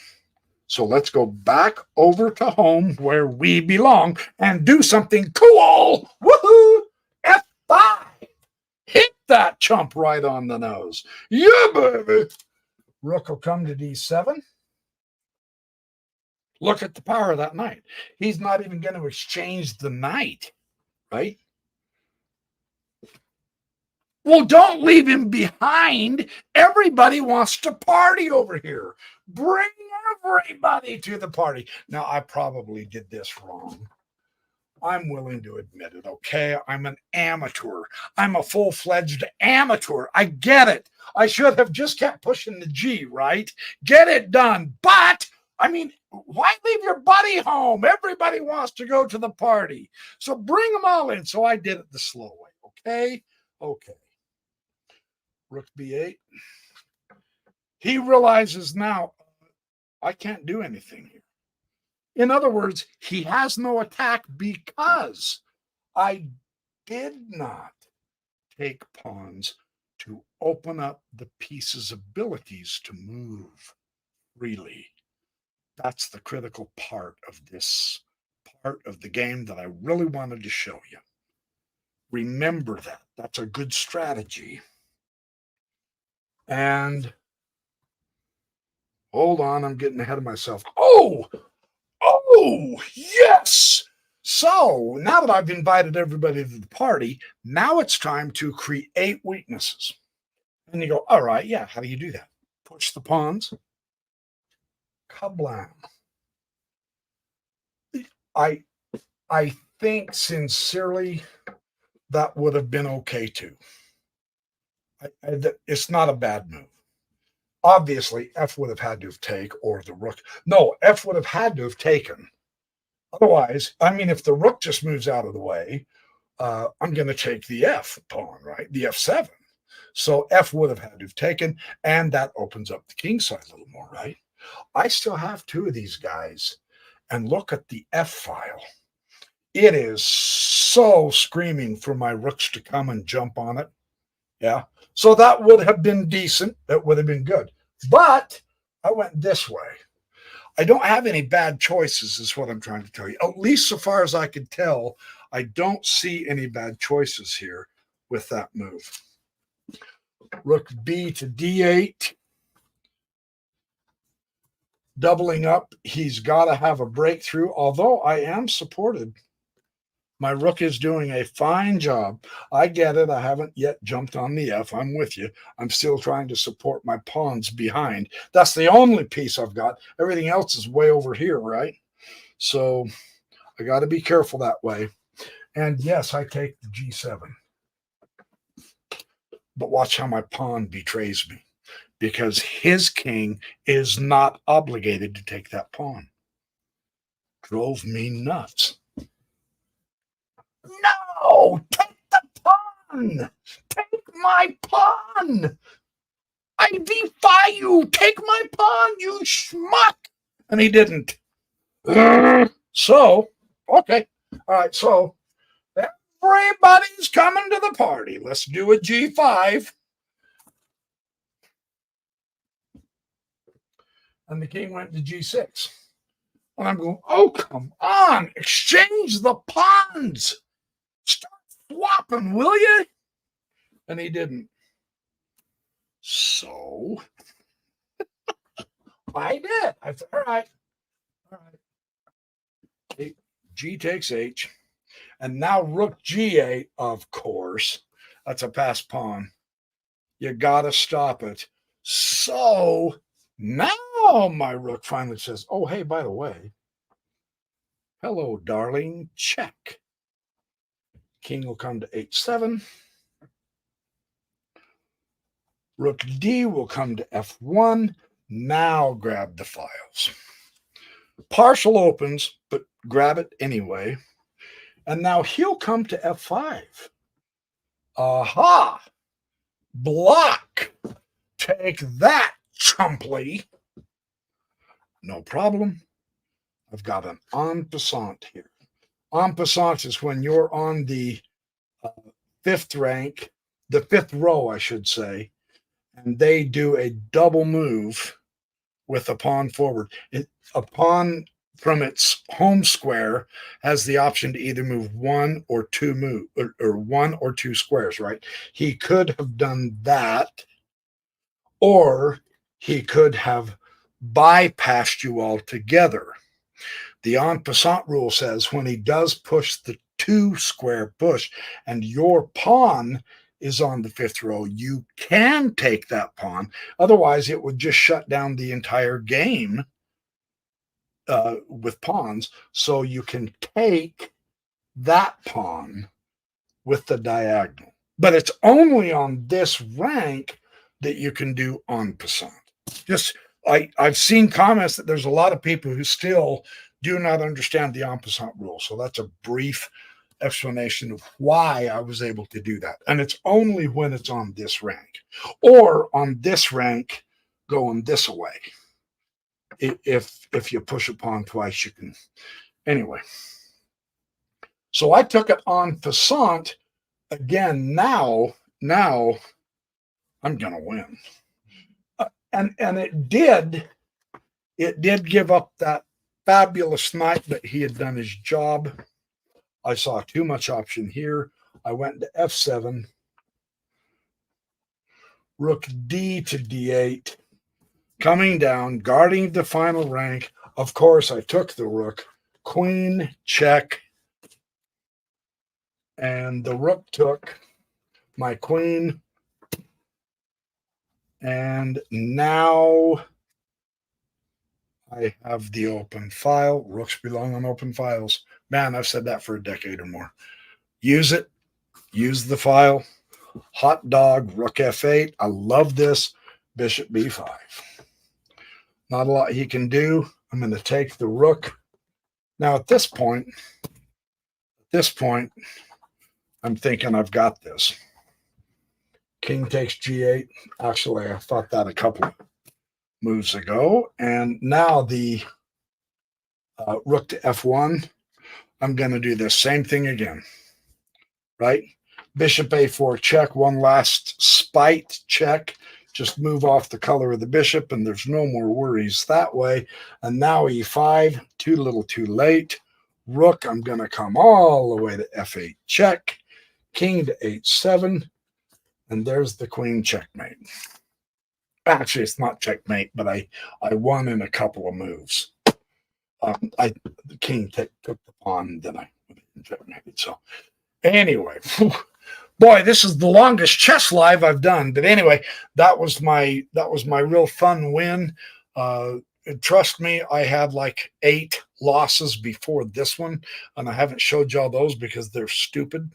So let's go back over to home where we belong and do something cool. Woohoo! F5. Hit that chump right on the nose. Yeah, baby. Rook will come to D7. Look at the power of that knight. He's not even going to exchange the knight, right? Well, don't leave him behind. Everybody wants to party over here. Bring everybody to the party. Now, I probably did this wrong. I'm willing to admit it, okay? I'm an amateur. I'm a full-fledged amateur. I get it. I should have just kept pushing the G, right? Get it done. But, I mean, why leave your buddy home? Everybody wants to go to the party. So bring them all in. So I did it the slow way, okay? Okay. Rook B8. He realizes now, I can't do anything here. In other words, he has no attack because I did not take pawns to open up the piece's abilities to move freely. That's the critical part of this part of the game that I really wanted to show you. Remember that. That's a good strategy. And hold on, I'm getting ahead of myself. Oh, yes. So now that I've invited everybody to the party, now it's time to create weaknesses. And you go, all right, yeah, how do you do that? Push the pawns. Kablam. I think sincerely that would have been okay too. It's not a bad move. Obviously, F would have had to have taken, or the rook. No, F would have had to have taken. Otherwise, I mean, if the rook just moves out of the way, I'm going to take the F pawn, right? The F7. So F would have had to have taken, and that opens up the king side a little more, right? I still have two of these guys, and look at the F file. It is so screaming for my rooks to come and jump on it. Yeah. So that would have been decent. That would have been good. But I went this way. I don't have any bad choices, is what I'm trying to tell you. At least so far as I could tell, I don't see any bad choices here with that move. Rook B to D8. Doubling up. He's got to have a breakthrough, although I am supported. My rook is doing a fine job. I get it. I haven't yet jumped on the F. I'm with you. I'm still trying to support my pawns behind. That's the only piece I've got. Everything else is way over here, right? So I got to be careful that way. And yes, I take the G7. But watch how my pawn betrays me, because his king is not obligated to take that pawn. Drove me nuts. No, take the pawn. Take my pawn. I defy you. Take my pawn, you schmuck. And he didn't. So, okay. All right, so everybody's coming to the party. Let's do a G5. And the king went to G6. And I'm going, oh, come on. Exchange the pawns. Start swapping, will you? And he didn't. So I did. I said, all right. G takes H. And now rook G8, of course. That's a passed pawn. You got to stop it. So now my rook finally says, oh, hey, by the way, hello, darling, check. King will come to H7. Rook D will come to F1. Now grab the files. Partial opens, but grab it anyway. And now he'll come to F5. Aha! Block. Take that, chumply. No problem. I've got an en passant here. En passant is when you're on the fifth rank, the fifth row, I should say, and they do a double move with a pawn forward. A pawn from its home square has the option to either move one or two or one or two squares, right? He could have done that, or he could have bypassed you altogether. The en passant rule says when he does push the two square push and your pawn is on the fifth row, you can take that pawn. Otherwise, it would just shut down the entire game with pawns. So you can take that pawn with the diagonal. But it's only on this rank that you can do en passant. Just I've seen comments that there's a lot of people who still do not understand the en passant rule. So that's a brief explanation of why I was able to do that. And it's only when it's on this rank, or on this rank going this way. If you push a pawn twice, you can. Anyway, so I took it en passant again. Now I'm gonna win. And it did give up that fabulous knight, but he had done his job. I saw too much option here. I went to f7, rook d to d8, coming down, guarding the final rank. Of course, I took the rook, queen, check, and the rook took my queen. And now I have the open file. Rooks belong on open files. Man, I've said that for a decade or more. Use it. Use the file. Hot dog, rook f8. I love this. Bishop b5. Not a lot he can do. I'm going to take the rook. Now at this point, I'm thinking I've got this. King takes g8. Actually, I thought that a couple of moves ago. And now the rook to f1. I'm going to do the same thing again, right? Bishop a4 check, one last spite check. Just move off the color of the bishop, and there's no more worries that way. And now e5, too little too late. Rook, I'm going to come all the way to f8 check. King to h7. And there's the queen checkmate. Actually, it's not checkmate, but I won in a couple of moves. The king took the pawn, then I checkmated. So anyway, boy, this is the longest chess live I've done. But anyway, that was my real fun win. Trust me, I had like 8 losses before this one, and I haven't showed y'all those because they're stupid.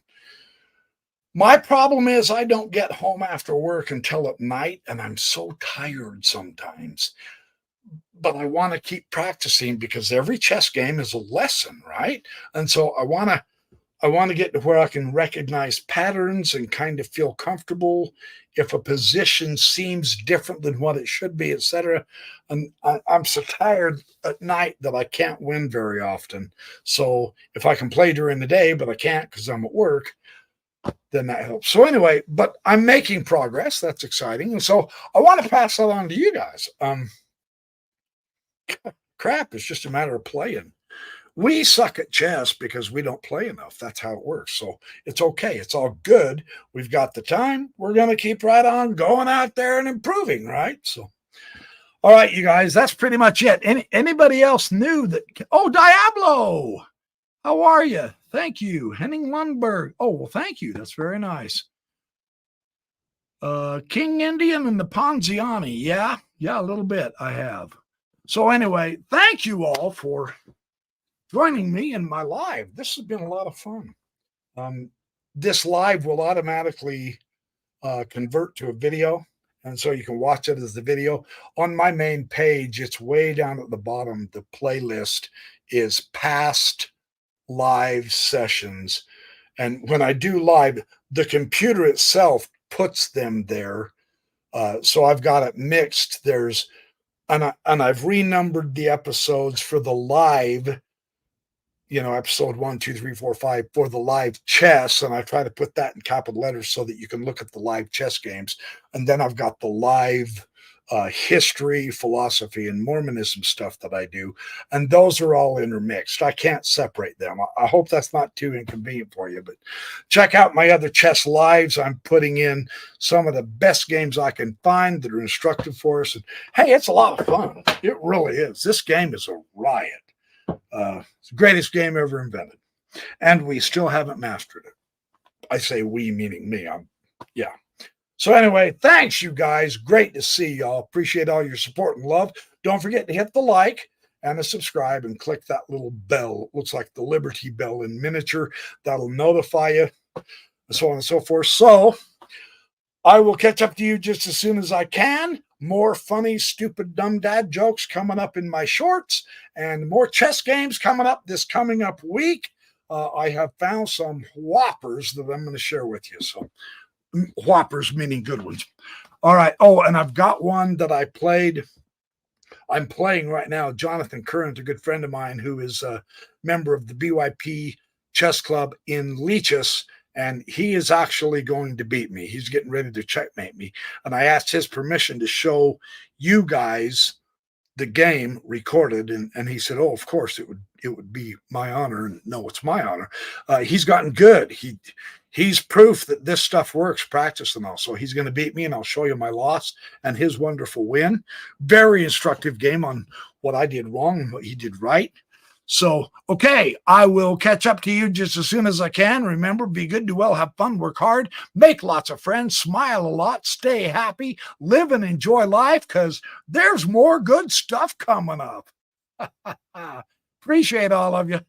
My problem is I don't get home after work until at night, and I'm so tired sometimes. But I want to keep practicing because every chess game is a lesson, right? And so I want to get to where I can recognize patterns and kind of feel comfortable if a position seems different than what it should be, etc. And I'm so tired at night that I can't win very often. So if I can play during the day, but I can't because I'm at work, then that helps. So anyway, but I'm making progress. That's exciting. And so I want to pass that on to you guys. Crap, it's just a matter of playing. We suck at chess because we don't play enough. That's how it works. So it's okay. It's all good. We've got the time. We're going to keep right on going out there and improving, right? So, all right, you guys, that's pretty much it. Anybody else new that? Oh, Diablo. How are you? Thank you. Henning Lundberg. Oh, well, thank you. That's very nice. King Indian and the Ponziani. Yeah, a little bit I have. So anyway, thank you all for joining me in my live. This has been a lot of fun. This live will automatically convert to a video, and so you can watch it as the video. On my main page, it's way down at the bottom. The playlist is past live sessions, and when I do live, the computer itself puts them there. So I've got it mixed. And I've renumbered the episodes for the live, episode 1, 2, 3, 4, 5 for the live chess. And I try to put that in capital letters so that you can look at the live chess games. And then I've got the live history, philosophy, and Mormonism stuff that I do. And those are all intermixed. I can't separate them. I hope that's not too inconvenient for you, but check out my other chess lives. I'm putting in some of the best games I can find that are instructive for us. And hey, it's a lot of fun. It really is. This game is a riot. It's the greatest game ever invented. And we still haven't mastered it. I say we, meaning me. Yeah. So anyway, thanks, you guys. Great to see y'all. Appreciate all your support and love. Don't forget to hit the like and a subscribe and click that little bell. It looks like the Liberty Bell in miniature. That'll notify you, and so on and so forth. So I will catch up to you just as soon as I can. More funny, stupid, dumb dad jokes coming up in my shorts, and more chess games coming up this coming up week. I have found some whoppers that I'm going to share with you. So whoppers meaning good ones. All right. Oh, and I've got one that I played. I'm playing right now. Jonathan Curran, a good friend of mine who is a member of the BYP chess club in Leeches, and he is actually going to beat me. He's getting ready to checkmate me. And I asked his permission to show you guys the game recorded, and he said, oh, of course, it would be my honor. And no, it's my honor. He's gotten good. He's proof that this stuff works, practice and all. So he's going to beat me, and I'll show you my loss and his wonderful win. Very instructive game on what I did wrong and what he did right. So, okay, I will catch up to you just as soon as I can. Remember, be good, do well, have fun, work hard, make lots of friends, smile a lot, stay happy, live and enjoy life, because there's more good stuff coming up. Appreciate all of you.